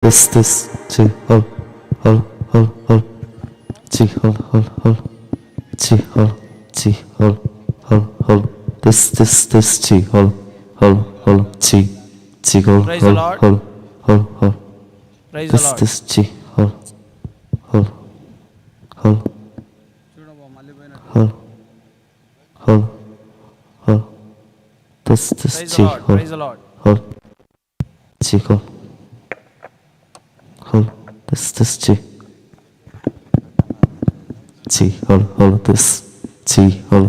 this chi hol hol hol hol chi hol hol hol chi hol hol this chi hol chi hol Praise the Lord. hol Praise the Lord. this chi hol hol hol this Praise the chi Lord. hol Praise the Lord. chi hol this chi hol this chi hol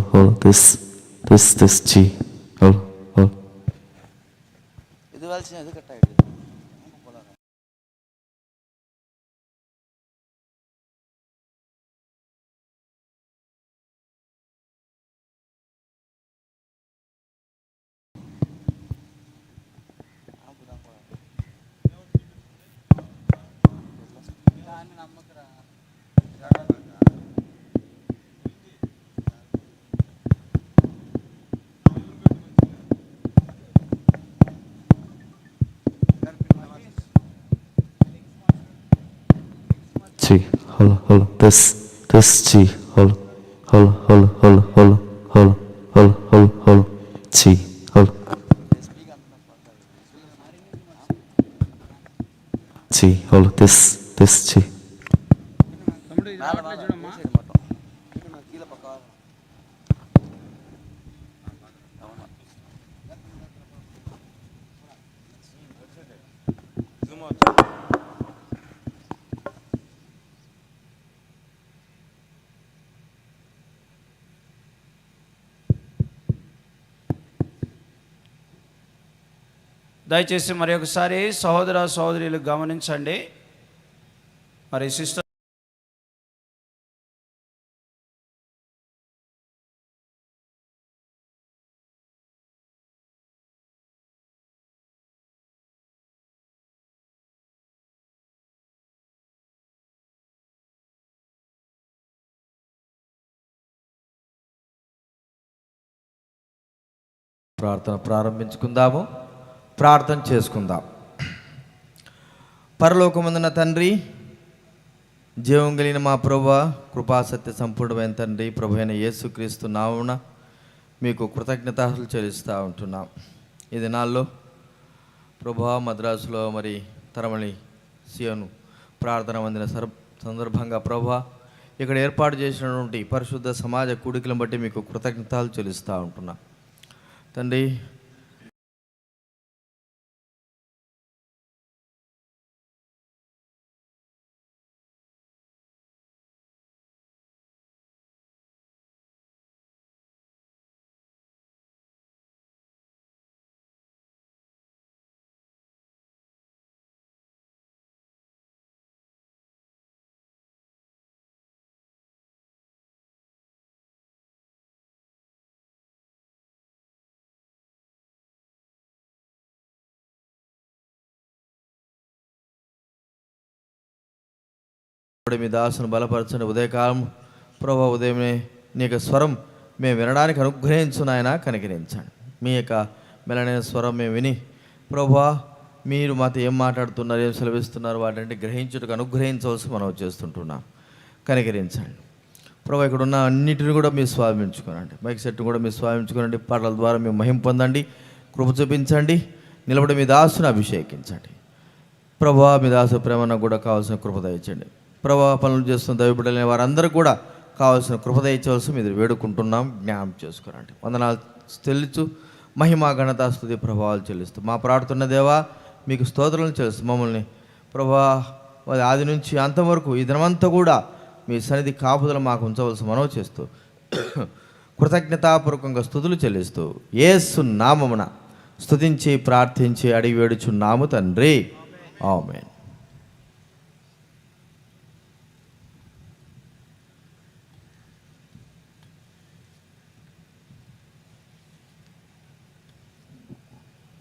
this chi hol ഇത് വലിച്ച് ഇത് കട്ടായിട്ട് chi hol this chi hol chi hol chi hol this chi கீழே பக்கம் దయచేసి మరి ఒకసారి సహోదర సహోదరులు గమనించండి. మరి సిస్టర్ ప్రార్థన ప్రారంభించుకుందాము. ప్రార్థన చేసుకుందాం. పరలోకమందున తండ్రి, జీవం కలిగిన మా ప్రభువా, కృపాసత్య సంపూర్ణమైన తండ్రి, ప్రభు అయిన యేసుక్రీస్తు నామమున మీకు కృతజ్ఞతలు చెల్లిస్తూ ఉంటున్నాం. ఈ దినాల్లో ప్రభువా, మద్రాసులో మరి తరమణి సియోను ప్రార్థన మందిన సందర్భంగా ప్రభువా, ఇక్కడ ఏర్పాటు చేసినటువంటి పరిశుద్ధ సమాజ కూడికలను బట్టి మీకు కృతజ్ఞతలు చెల్లిస్తూ ఉంటున్నాం తండ్రి. మీ దాసును బలపరచండి. ఉదయకాలం ప్రభా, ఉదయమే నీ యొక్క స్వరం మేము వినడానికి అనుగ్రహించు నాయన, కనికరించండి. మీ యొక్క మెలనైన స్వరం మేము విని ప్రభా, మీరు మాతో ఏం మాట్లాడుతున్నారు, ఏం సెలవిస్తున్నారు, వాటిని గ్రహించుటకు అనుగ్రహించవలసి మనం చేస్తుంటున్నాం. కనికరించండి ప్రభా. ఇక్కడ ఉన్న అన్నిటిని కూడా మీరు స్వామించుకోనండి. మైక్ సెట్ కూడా మీరు స్వామించుకోనండి. పాటల ద్వారా మేము మహిమ పొందండి. కృప చూపించండి. నిలబడి మీ దాసును అభిషేకించండి ప్రభా. మీ దాసు ప్రేమను కూడా కావాల్సిన కృప దయచండి ప్రభా. పనులు చేస్తున్న దైవబిడ్డలైన వారందరూ కూడా కావాల్సిన కృప దయచవలసి మీరు వేడుకుంటున్నాం. జ్ఞాపకం చేసుకోనండి. వందనాలు చెల్లించు, మహిమ ఘనత స్తుతి ప్రభావాలు చెల్లిస్తూ మా ప్రార్థన దేవా మీకు స్తోత్రాలను చెల్లిస్తూ మమ్మల్ని ప్రభా ఆది నుంచి అంతం వరకు ఈ దినమంతా కూడా మీ సన్నిధి కాపుదల మాకు ఉంచవలసి మనవి చేస్తూ కృతజ్ఞతాపూర్వకంగా స్తుతులు చెల్లిస్తూ యేసు నామమున స్తుతించి ప్రార్థించి అడిగి వేడుచున్నాము తండ్రి. ఆమేన్.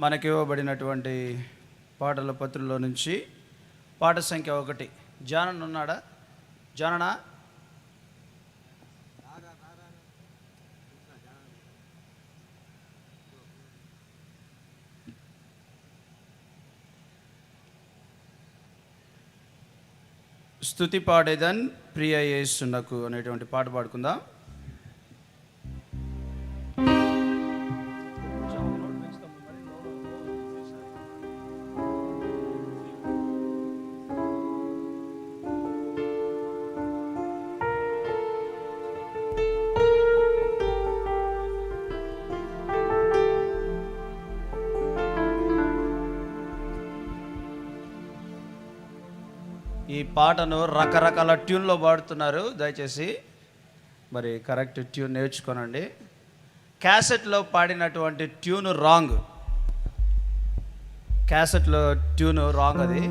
మనకి ఇవ్వబడినటువంటి పాటల పత్రికలో నుంచి పాట సంఖ్య 1. జానన్ ఉన్నాడా? జాననా? స్తుతి పాడేదన్ ప్రియ యేసునకు అనేటువంటి పాట పాడుకుందాం. ఈ పాటను రకరకాల ట్యూన్లో పాడుతున్నారు. దయచేసి మరి కరెక్ట్ ట్యూన్ నేర్చుకోనండి. క్యాసెట్లో పాడినటువంటి ట్యూన్ రాంగ్, క్యాసెట్లో ట్యూన్ రాంగ్, అది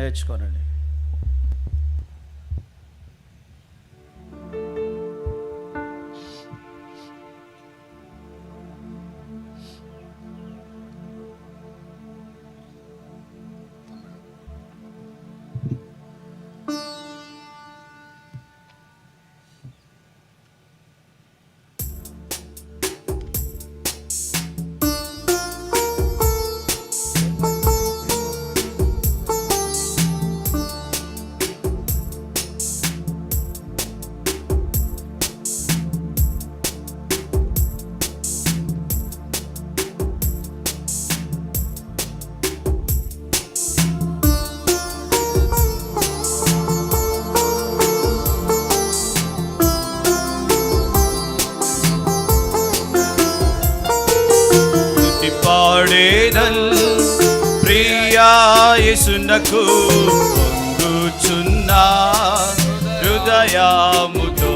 నేర్చుకోనండి. పాడేదన్ ప్రియా యేసునకు పొంగుచున్న హృదయముతో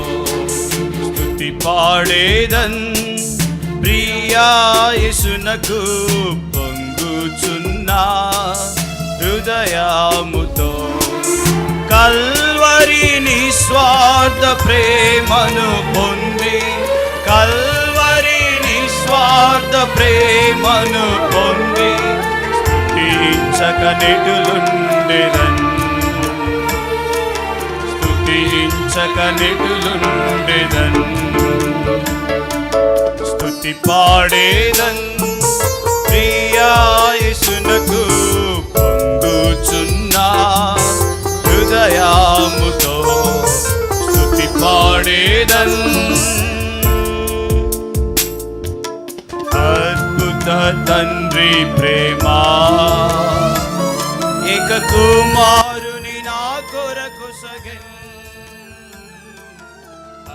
స్తుతి పాడేదన్ ప్రియా యేసునకు పొంగుచున్న హృదయముతో కల్వరి నిస్వార్థ ప్రేమను పొంది స్వార్థ ప్రేమను పొంది స్తుతించక నెటులుండెదన్, స్తుతించక నెటులుండెదన్. స్తుతి పాడేదన్ ప్రియా యేసునకు పొంగుచున్న హృదయముతో స్తుతి పాడేదన్. అద్భుత తండ్రి ప్రేమ ఏక కుమారుని నా కొరకు సగెన్.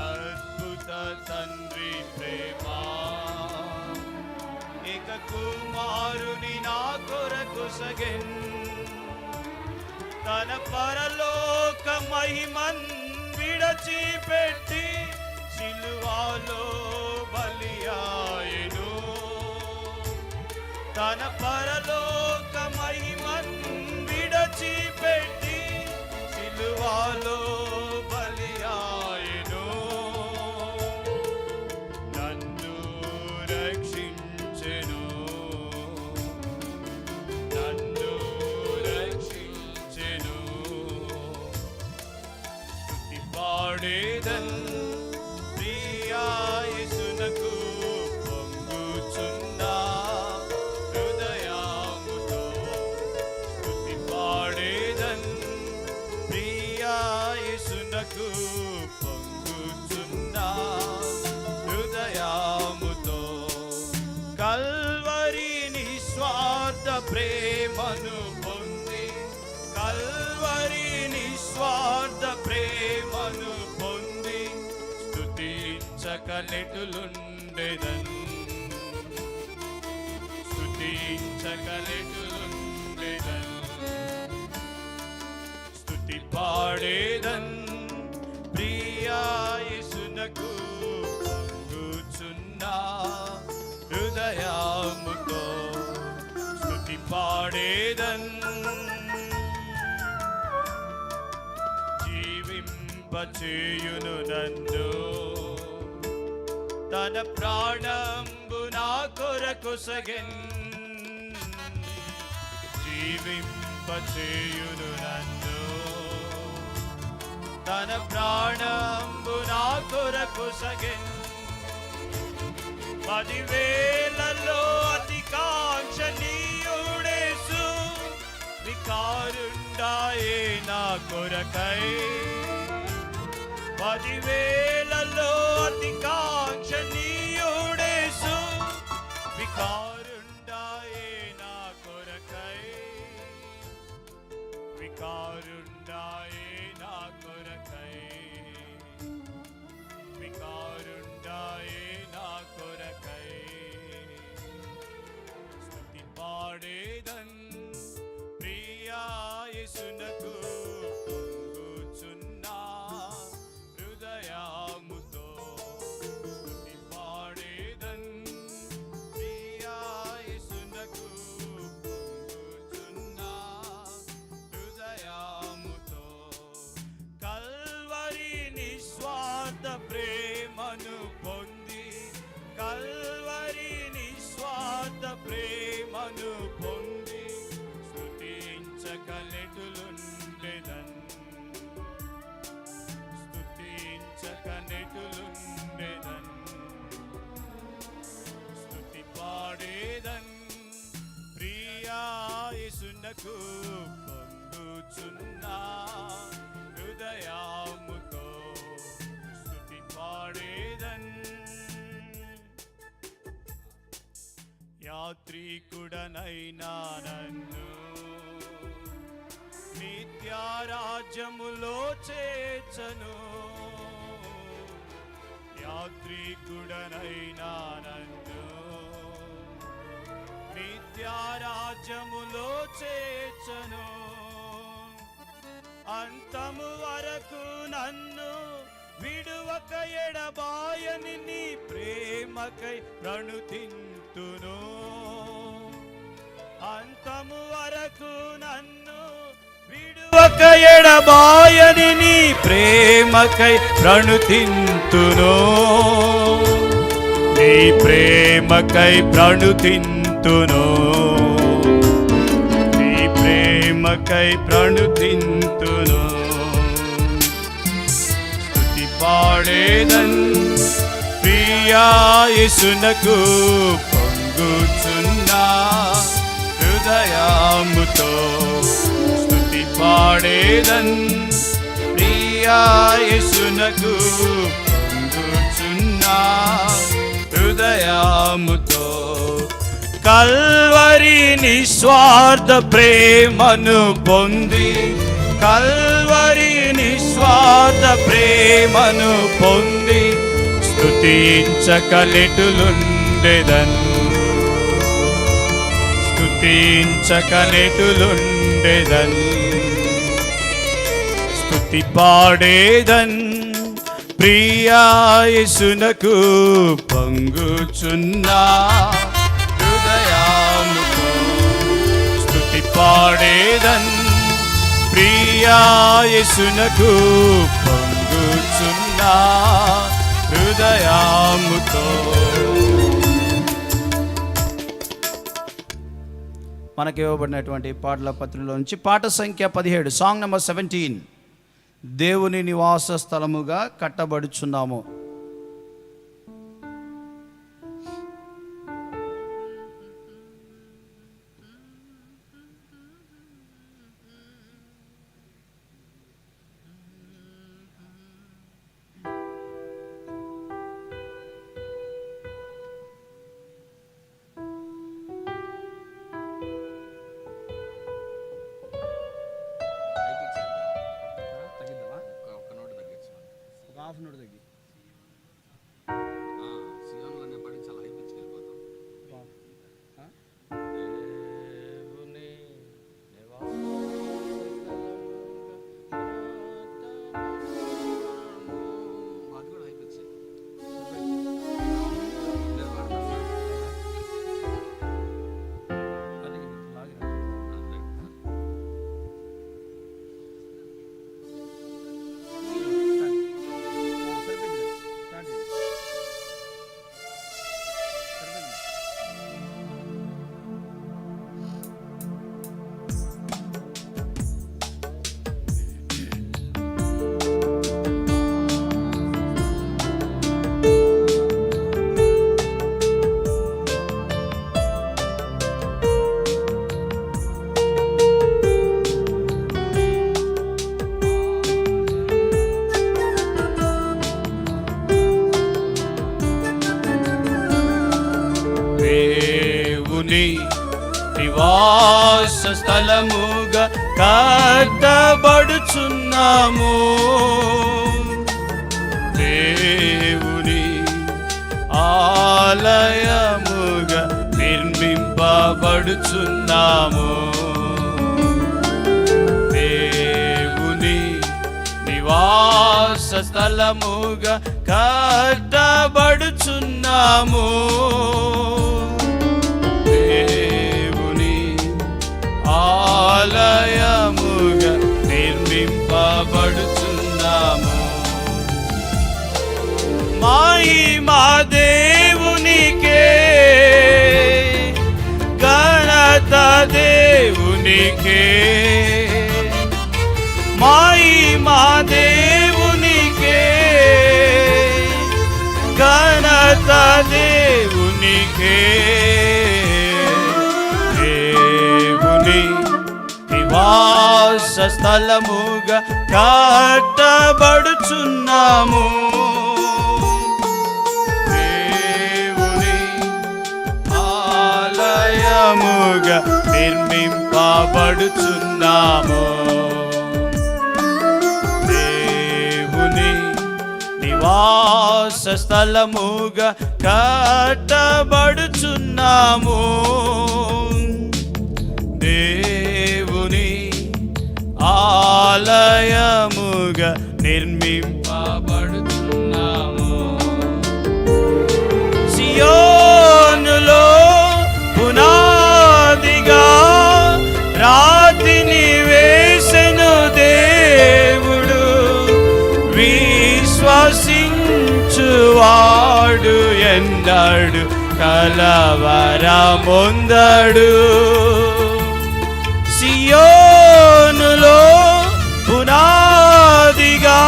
అద్భుత తండ్రి ప్రేమ ఏక కుమారుని నా కొరకు సగెన్. తన పరలోక మహిమన్ విడచిపెట్టి సిలువలో బలియాయెను. తన పరలోక మహిమన్ విడచిపెట్టి సిలువలో బలియాయెను. నన్ను రక్షించెను, నన్ను రక్షించెను. స్తుతి పాడేదన్ ప్రియా యేసునకు పొంగుచున్న హృదయముతో స్తుతి పాడేదన్ ప్రియా యేసునకు పొంగుచున్న హృదయముతో కల్వరి నిస్వార్థ ప్రేమను పొంది కల్వరి నిస్వార్థ ప్రేమను పొంది స్తుతించక నెటులుండెదన్, స్తుతించక నెటులుండెదన్. స్తుతి పాడేదన్ ప్రియా యేసునకు పొంగుచున్న హృదయముతో స్తుతి పాడేదన్. జీవింపచేయును నన్ను తన ప్రాణంబు నా కొరకు సగెన్. జీవింపచేయును నన్ను తన ప్రాణంబు నా కొరకు సగెన్. 10,000లలో అతి కాంక్షణీయుడేసు వికారుణ్య కొరకై, 10,000లలో అతి కాంక్షణీయుడేసు వికారుండాయే నా కొరకై, వికారుండాయే నా కొరకై, వికారుండాయే నా కొరకై. స్తుతి పాడేదన్ ప్రియా యేసునకు పొంగుచున్నా హృదయముతో. స్తుతి పాడేదన్ ప్రియా యేసునకు పొంగుచున్నా హృదయముతో. కల్వరి నిస్వార్థ ప్రేమను పొంది, కల్వరి నిస్వార్థ ప్రేమను పొంది స్తుతించకనెటులుండెదన్, స్తుతించకనెటులుండెదన్. స్తుతి పాడేదన్ ప్రియా యేసునకు పొంగుచున్నా హృదయముతో. స్తుతి పాడేదన్. యాత్రికుడనైనా నన్ను నిత్యారాజ్యములో చేర్చను, యాత్రికుడనైనా నన్ను నిత్యారాజ్యములో చేర్చను. అంతము వరకు నన్ను విడువక ఎడబాయని నీ ప్రేమకై ప్రణుతింతును, అంతము వరకు నన్ను విడువక ఎడబాయని నీ ప్రేమకై ప్రణుతింతును, నీ ప్రేమకై ప్రణుతింతును, నీ ప్రేమకై ప్రణుతింతును. స్తుతి పాడేదన్ ప్రియా యేసునకు పొంగుచున్నా హృదయముతో. స్తుతి పాడేదన్ ప్రియా యేసునకు పొంగుచున్నా హృదయముతో. కల్వరి నిస్వార్థ ప్రేమను పొంది, కల్వరి నిస్వార్థ ప్రేమను పొంది స్తుతించకనెటులుండెదన్, స్తుతించకనెటులుండెదన్. స్తుతి పాడేదన్ ప్రియా యేసునకు పొంగుచున్నా హృదయముతో. స్తుతి పాడేదన్ ప్రియా యేసునకు పొంగుచున్నా హృదయముతో. మనకి ఇవ్వబడినటువంటి పాటల పత్రికలో నుంచి పాట సంఖ్య 17, సాంగ్ నెంబర్ 17. దేవుని నివాస స్థలముగా కట్టబడుచున్నాము. హాఫ్ నోట్ తగ్గి నివాస స్థలముగా కట్టబడుచున్నాము. దేవుని ఆలయముగా నిర్మింపబడుచున్నాము. దేవుని నివాస స్థలముగా కట్టబడుచున్నాము. దేవుని ఆలయముగా నిర్మింపబడుచున్నాము. మహిమా దేవునికే, ఘనత దేవునికే, మహిమా దేవునికే, ఘనత దేవునికే. దేవుని నివాస స్థలముగా కట్టబడుచున్నాము. దేవుని ఆలయముగా నిర్మింపబడుచున్నాము. దేవుని నివాస స్థలముగా కట్టబడుచున్నాము. దేవుని ఆలయముగా నిర్మింపబడుచున్నాము. సియోనులో పునాదిగా రాతిని వేసెను దేవుడు, విశ్వసించువాడు ఎన్నడు కలవరమొందడు. సియోనులో పునాదిగా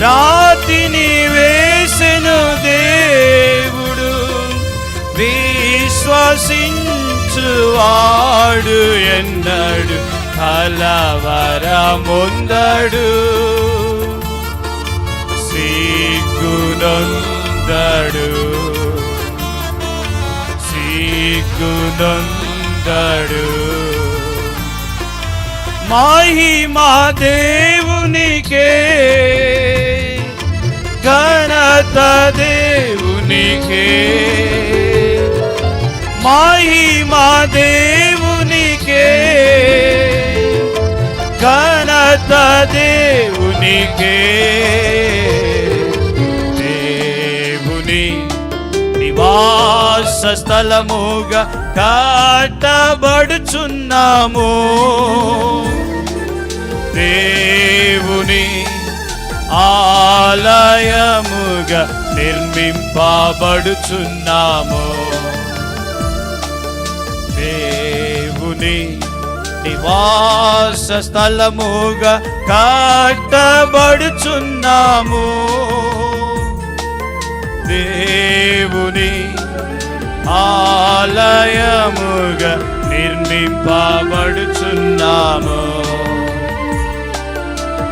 రాతిని వేసెను దేవుడు, విశ్వసించువాడు ఎన్నడు కలవరమొందడు. సిగ్గునొందడు, సిగ్గునొందడు. మహిమా దేవునికే, ఘనత దేవునికే, మహిమా దేవునికే, ఘనత దేవునికే. దేవుని నివాస స్థలముగా కట్టబడుచున్నాము. దేవుని ఆలయముగా నిర్మింపబడుచున్నాము. దేవుని నివాస స్థలముగా కట్టబడుచున్నాము. దేవుని ఆలయముగా నిర్మింపబడుచున్నాము.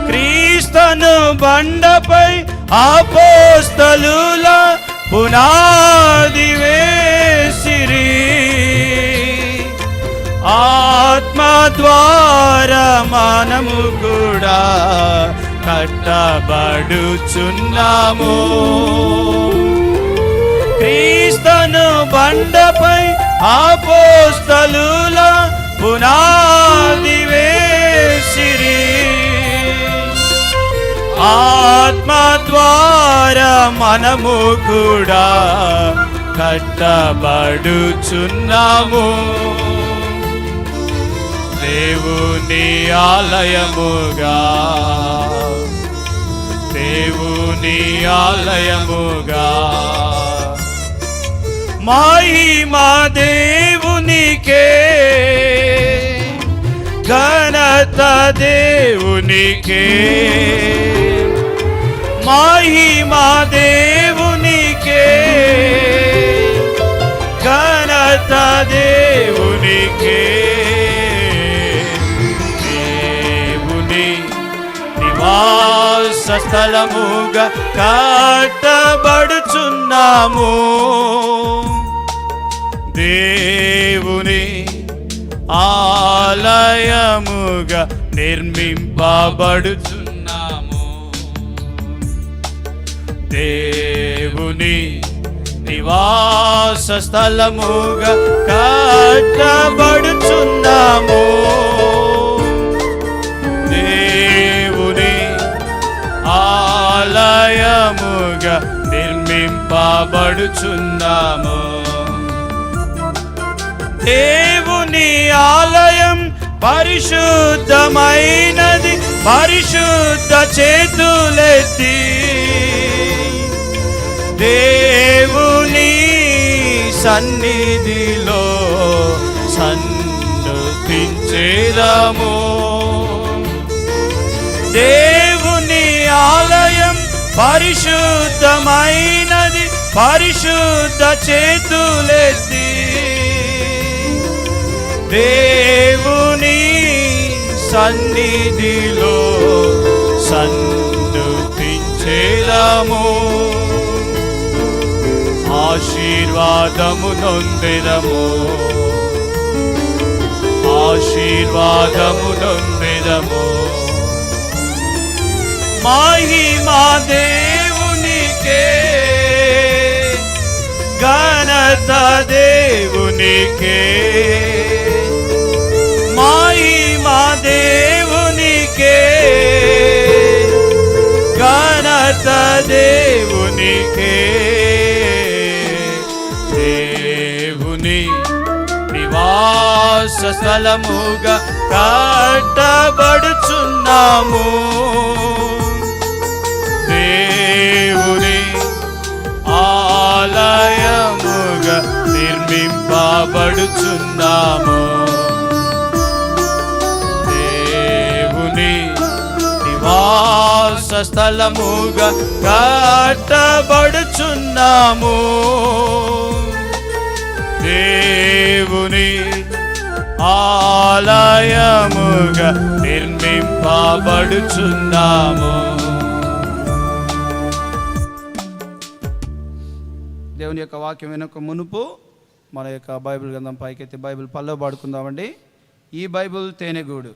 క్రీస్తును బండపై అపోస్తలుల పునాది వేసిరి, ఆత్మ ద్వారా మనము కూడా కట్టబడుచున్నాము. క్రీస్తును బండపై అపోస్తలుల పునాది వేసిరి, ఆత్మ ద్వారా మనము కూడా కట్టబడుచున్నాము. దేవుని ఆలయముగా, దేవుని ఆలయముగా, మహిమా దేవునికే, ఘనత దేవునికే, మహిమా దేవునికే, ఘనత దేవునికే. దేవుని నివాస స్థలముగా కట్టబడుచున్నాము. దేవుని ఆలయముగా నిర్మింపబడుచున్నాము. దేవుని నివాస స్థలముగా కట్టబడుచున్నాము. దేవుని ఆలయముగా నిర్మింపబడుచున్నాము. దేవుని ఆలయం పరిశుద్ధమైనది, పరిశుద్ధ చేతులెత్తి దేవుని సన్నిధిలో సన్నుతించెదము. దేవుని ఆలయం పరిశుద్ధమైనది, పరిశుద్ధ చేతులెత్తి దేవుని సన్నిధిలో సన్నుతించెదము. ఆశీర్వాదము నొందెదము, ఆశీర్వాదము నొందెదము. మహిమా దేవునికే, ఘనత దేవునికే, మహిమా దేవునికే, ఘనత దేవునికే. దేవుని నివాస స్థలముగా కట్టబడుచున్నాము. దేవుని ఆలయముగా నిర్మింపబడుచున్నాము. దేవుని నివాస స్థలముగా కట్టబడుచున్నాము. దేవుని ఆలయముగా నిర్మింపబడుచున్నాము. దేవుని యొక్క వాక్యం వెనుక మునుపు మన యొక్క బైబిల్ గ్రంథం పైకెత్తి బైబిల్ పల్లో పాడుకుందామండి. ఈ బైబిల్ తేనెగూడు.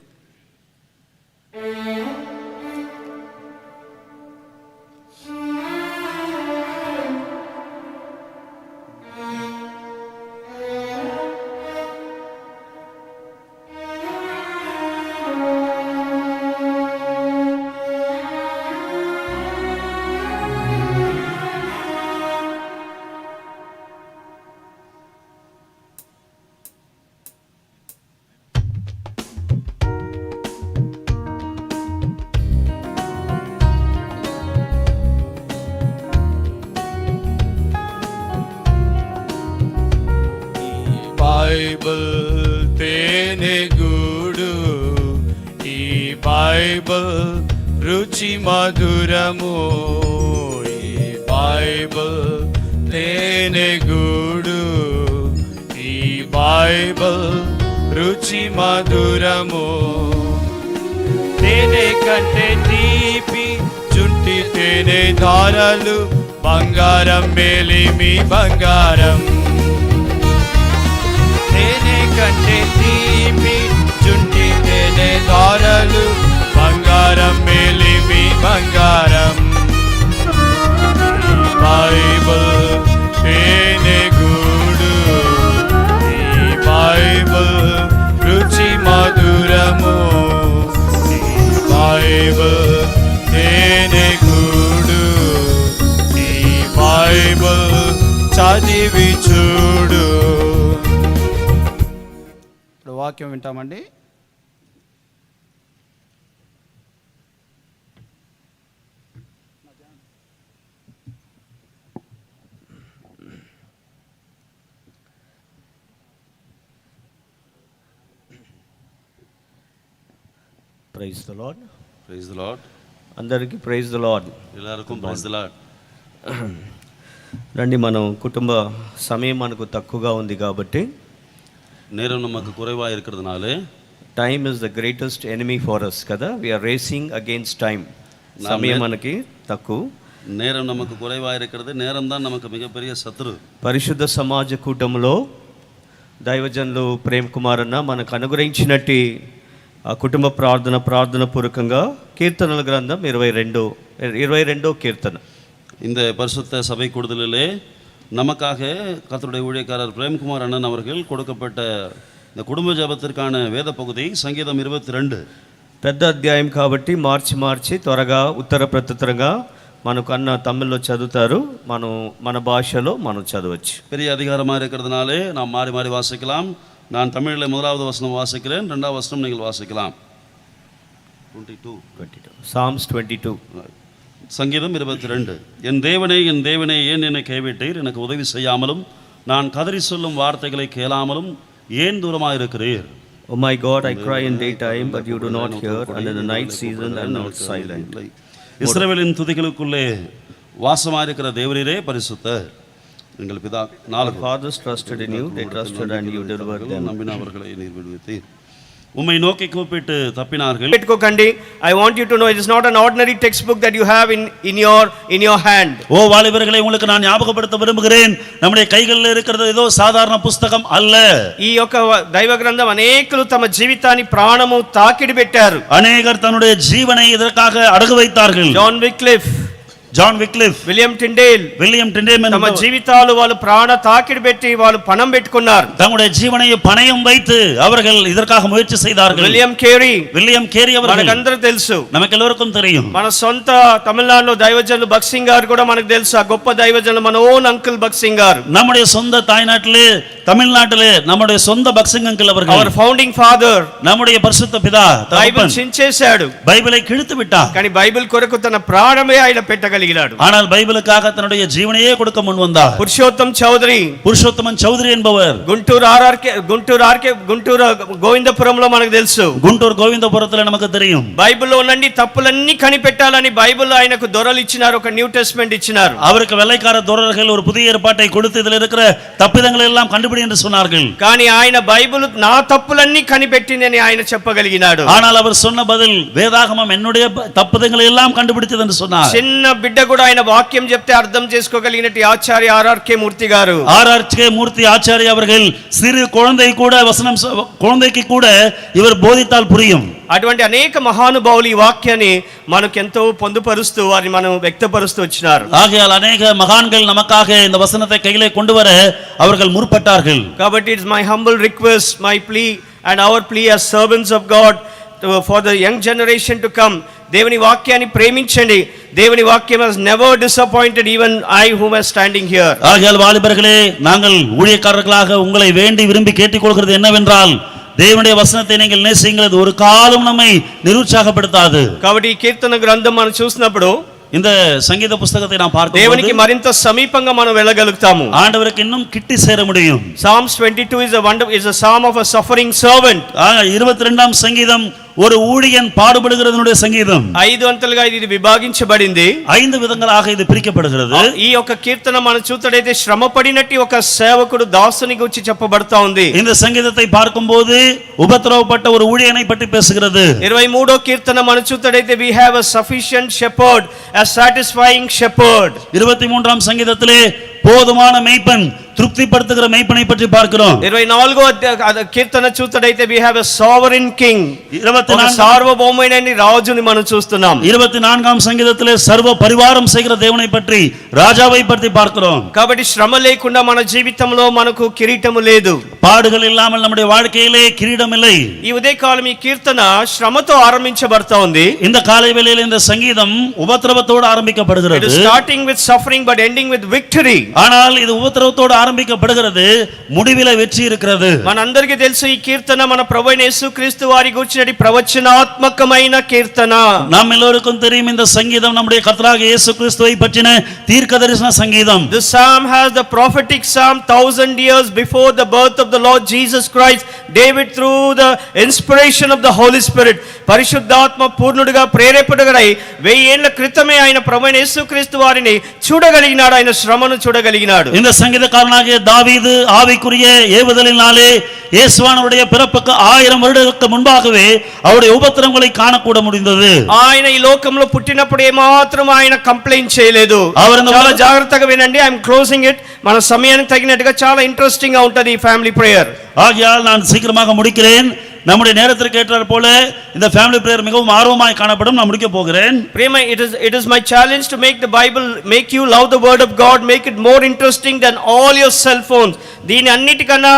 బైబిల్ తేనెగూడు, ఈ బైబిల్ రుచి మధురము. ఈ బైబిల్ తేనెగూడు, ఈ బైబిల్ రుచి మధురము. తేనె కంటే తీపి చుంటి తేనె ధారలు, బంగారం మేలిమి బంగారం. తేనె కంటే తీపి చుంటి తేనె ధారలు, బంగారం మేలిమి బంగారం. బైబిల్ తేనెగూడు, ఈ బైబిల్ రుచి మధురము. ఈ బైబిల్ తేనెగూడు, ఈ బైబిల్ చదివి చూడు. ఇప్పుడు వాక్యం వింటామండి. Praise the Lord. Praise the Lord. అందరికీ ప్రైజ్ ద లార్డ్. எல்லாருக்கும் ప్రైజ్ ద లార్డ్. రండి, మనం కుటుంబ సమయం మనకు తక్కువగా ఉంది కాబట్టి, நேரம் நமக்கு குறைவாக இருக்கிறதுனால, time is the greatest enemy for us కదా. We're racing against time. సమయం మనకి తక్కువ, நேரம் நமக்கு குறைவாக இருக்கிறது. நேரம் தான் நமக்கு மிகப்பெரிய சத்ரு. పరిశుద్ధ సమాజ కూటంలో దైవజనులు ప్రేమ్ కుమార్ అన్న మనకు అనుగ్రహించినట్టు ఆ కుటుంబ ప్రార్థన పూర్వకంగా కీర్తనల గ్రంథం 22 కీర్తన. இந்த பரிசுத்த சபை கூடுதலிலே நமக்காக கர்த்தருடைய ஊழியக்காரர் பிரேம்குமார் அண்ணன் அவர்கள் கொடுக்கப்பட்ட இந்த குடும்ப ஜெபத்திற்கான வேத பகுதி சங்கீதம் 22. పెద్ద అధ్యాయం కాబట్టి మార్చి త్వరగా ఉత్తర ప్రత్యుత్తరంగా మనకు అన్న తమిళ్లో చదువుతారు, మన భాషలో మనం చదవచ్చు. பெரிய அதிகாரமாக இருக்கிறதுனாலே நாம் மாறி மாறி வாசிக்கலாம். நான் தமிழில் முதலாவது வசனம் வாசிக்கிறேன், ரெண்டாவது வசனம் நீங்கள் வாசிக்கலாம். 22 Psalms 22. சங்கீதம் 22. என் தேவனே ஏன் என்னை கைவிட்டீர்? எனக்கு உதவி செய்யாமலும் நான் கதறி சொல்லும் வார்த்தைகளை கேளாமலும் ஏன் தூரமாக இருக்கிறீர்? Oh my God, I cry in daytime, but you do not hear, and in the night season I am not silent. இஸ்ரவேலின் துதிகளுக்குள்ளே வாசமாக இருக்கிற தேவரீரே பரிசுத்தர். எங்கள் பிதா 4 fathers trusted in you, they trusted and you delivered them. நம்பின அவர்களை நீர் விடுவித்தீர். உம்மை நோக்கி கூப்பிட்டு தப்பினார்கள். పెట్టుకోకండి. I want you to know it is not an ordinary textbook that you have in your hand. ஓ வாலிபர்களை, உங்களுக்கு நான் ஞாபகப்படுத்த விரும்புகிறேன், நம்முடைய கைகளில் இருக்கிறது ஏதோ சாதாரண புஸ்தகம் அல்ல. ఈ యొక్క దైవ గ్రంథం అనేకులు తమ జీవితాన్ని ప్రాణము తాకిడి పెట్టారు. அநேகர் தன்னுடைய ஜீவனை இதற்காக அடகு வைத்தார்கள். జాన్ విక్లిఫ్, విలియం టిండేల్ తమ జీవితాలు వాళ్ళు ప్రాణ తాకిడి పెట్టి వాళ్ళు పణం పెట్టుకున్నారు. தங்களுடைய ஜீவனை பணயம் வைத்து அவர்கள் இதற்காக முயற்சி செய்தார்கள். విలియం కేరీ அவர்கள் మనకందరూ తెలుసు, நமக்கு எல்லோருக்கும் தெரியும். మన సొంత తమిళనాడులో దైవజనులు భక్సింగ్ గారు కూడా మనకు తెలుసు. ఆ గొప్ప దైవజనులు మన ఓన్ అంకుల్ భక్సింగ్ గారు. நம்முடைய சொந்த தாய்நாட்டிலே தமிழ்நாட்டிலே நம்முடைய சொந்த பக்சிங் அங்கிள் அவர்கள், அவர் ఫౌండింగ్ ఫాదర్, நம்முடைய பரிசுத்த பிதா, బైబిల్ చించేశాడు, బైబిலை கிழித்து விட்டார். కానీ బైబిల్ కొరకు తన ప్రాణమే ఆయన పెట్టగలిగాడు. ஆனால் பைபிளுக்காக தன்னுடைய ஜீவனையே கொடுக்க முன் வந்தார். புருஷோத்தமன் చౌదరి என்பவர் గుంటూరు గోవిందపురంలో మనకు తెలుసు. గుంటూరు గోవిందపురத்துல நமக்கு தெரியும். బైబిల్లో ఉన్నన్ని తప్పులన్నీ కనిపెట్టాలని బైబిల్లో ఆయనకు దొరలు ఇచ్చినారు, ఒక న్యూ టెస్టమెంట్ ఇచ్చినారు. அவருக்கு வெள்ளைக்கார దొరர்கள் ஒரு புதிய ஏற்பாட்டை கொடுத்து இதில் இருக்கிற தப்பிதங்களை எல்லாம் கண்டுபிடி என்று சொன்னார்கள். కానీ ఆయన బైబిల్ నా తప్పులన్నీ కనిపెట్టిందని ఆయన చెప్పగలిగినాడు. ஆனால் அவர் சொன்ன பதில் வேதாகமம் என்னுடைய தப்பிதங்களை எல்லாம் கண்டுபிடித்தது என்று சொன்னார். చిన్న బిడ్డ కూడా ఆయన వాక్యం చెప్తే అర్థం చేసుకోగలిగినట్టు ఆచార్య ఆర్ఆర్కే మూర్తి గారు, ஆச்சாரிய அவர்கள் சிறு குழந்தை கூட குழந்தைக்கு கூட இவர் போதித்தால் புரியும். అటువంటి అనేక మహానుభావులు ఈ వాక్యాన్ని మనకెంతో పొందుపరుస్తూ వారిని మనం వ్యక్తపరుస్తూ వచ్చినారు. ஆகையால் அநேக மகான்கள் நமக்காக இந்த வசனத்தை கையிலே கொண்டு வர அவர்கள் முற்பட்டார்கள். కాబట్టి it's my humble request, my plea and our plea as servants of God for the young generation to come. దేవుని వాక్యాన్ని ప్రేమించండి. దేవుని వాక్యం has never disappointed even I whom is standing here. ஆகையால் வாலிபர்களே, நாங்கள் ஊழியக்காரர்களாக உங்களை வேண்டி விரும்பி கேட்டுக்கொள்கிறது என்னவென்றால், దేవుని వచనத்தை நீங்கள் நேசிங்களது ஒரு காலம் நம்மை நிருற்சாகப்படுத்தாது. కాబట్టి ఈ కీర్తన గ్రంథం మనం చూసినప్పుడు இந்த சங்கீத புத்தகத்தை நாம் பார்க்கும்போது దేవునికి మరింత సమీపంగా మనం వెళ్ళగలుగుతాము. ஆண்டவருக்கு இன்னும் கிட்டி சேர முடியும். Psalms 22 is a psalm of a suffering servant. 22ஆம் சங்கீதம் ஒரு ஊழியன் பாடுபடுகிறதனுடைய சங்கீதம். 5 అంతలుగా ఇది విభాగించబడింది. 5 విధంగాக ఇది பிரிக்கப்படுகிறது. ఈ యొక్క కీర్తన మనం చూతడైతే శ్రమపడినట్టి ఒక సేవకుడు దాసుని గురించి చెప్పబడతా ఉంది. இந்த சங்கீதத்தை பார்க்கும்போது உபத்திரவப்பட்ட ஒரு ஊழியனை பற்றி பேசுகிறது. 23వ కీర్తన మనం చూతడైతే we have a sufficient shepherd, a satisfying shepherd. 23ஆம் சங்கீதத்திலே போதுமான மேய்ப்பன், திருப்திப்படுத்துகிற மேய்ப்பனை பற்றி பார்க்கிறோம். 24వ కీర్తన చూతడైతే we have a sovereign king, సార్వభౌమైన రాజుని మనం చూస్తున్నాం. 24ஆம் சங்கீதத்திலே சர்வ பரிவாரம் செய்கிற தேவனை பற்றி, ராஜாவை பற்றி பார்க்கிறோம். కాబట్టి శ్రమ లేకుండా మన జీవితంలో మనకు కిరీటము లేదు. பாடுகள் இல்லாமல் நம்முடைய வாழ்க்கையிலே கிரீடம் இல்லை. ఈ ఉదయకాలం ఈ కీర్తన శ్రమతో ఆరంభించబడతా ఉంది. இந்த காலை வேளையில் இந்த சங்கீதம் உபத்திரவத்தோடு ஆரம்பிக்கப்படுகிறது. It is starting with suffering but ending with victory. ஆனால் இது உபத்திரவத்தோடு ஆரம்பிக்கப்படுகிறது, முடிவிலே வெற்றி இருக்கிறது. మనందరికీ తెలుసు ఈ కీర్తన మన ప్రభువైన యేసుక్రీస్తు వారి గురించినటి ప్రవచనాత్మకమైన కీర్తన. நாம் எல்லோருக்கும் தெரியும் இந்த சங்கீதம் நம்முடைய கர்த்தராகிய இயேசு கிறிஸ்துவை பற்றின தீர்க்கதரிசன சங்கீதம். The psalm has the prophetic psalm 1000 years before the birth of the Lord Jesus Christ. David through the inspiration of the Holy Spirit, పరిశుద్ధాత్మ పూర్ణుడిగా ప్రేరేపణుడై 1000 ఏళ్ల క్రితమే ఆయన ప్రభువైన యేసుక్రీస్తు వారిని చూడగలిగినాడు, ఆయన శ్రమను చూడగలిగినాడు. இந்த சங்கீதக்காரனாகிய தாவீது ஆவிக்குரிய ஏவுதலினாலே இயேசுவானவருடைய பிறப்புக்கு 1000 வருடங்களுக்கு முன்பாகவே அவருடைய உபத்திரங்களை காணக்கூட முடிந்தது. ఆయన ఈ లోకంలో పుట్టినప్పుడు ఏమాత్రం ఆయన కంప్లైంట్ చేయలేదు. చాలా జాగ్రత్తగా వినండి, ఐఎమ్ క్లోజింగ్ ఇట్. మన సమయానికి తగినట్టుగా చాలా ఇంట్రెస్టింగ్ గా ఉంటది ఈ ఫ్యామిలీ ప్రేయర్. ஆகையால் நான் சீக்கிரமாக முடிக்கிறேன். நம்முடைய நேரத்திற்கு ஏற்றார் போல இந்த ஃபேமிலி பிரேயர் மிகவும் ஆர்வமாய் காணப்படும். நான் முடிக்க போகிறேன். Prema, it is my challenge to make the Bible, make you love the word of God, make it more interesting than all your cell phones. దీని అన్నిటికన్నా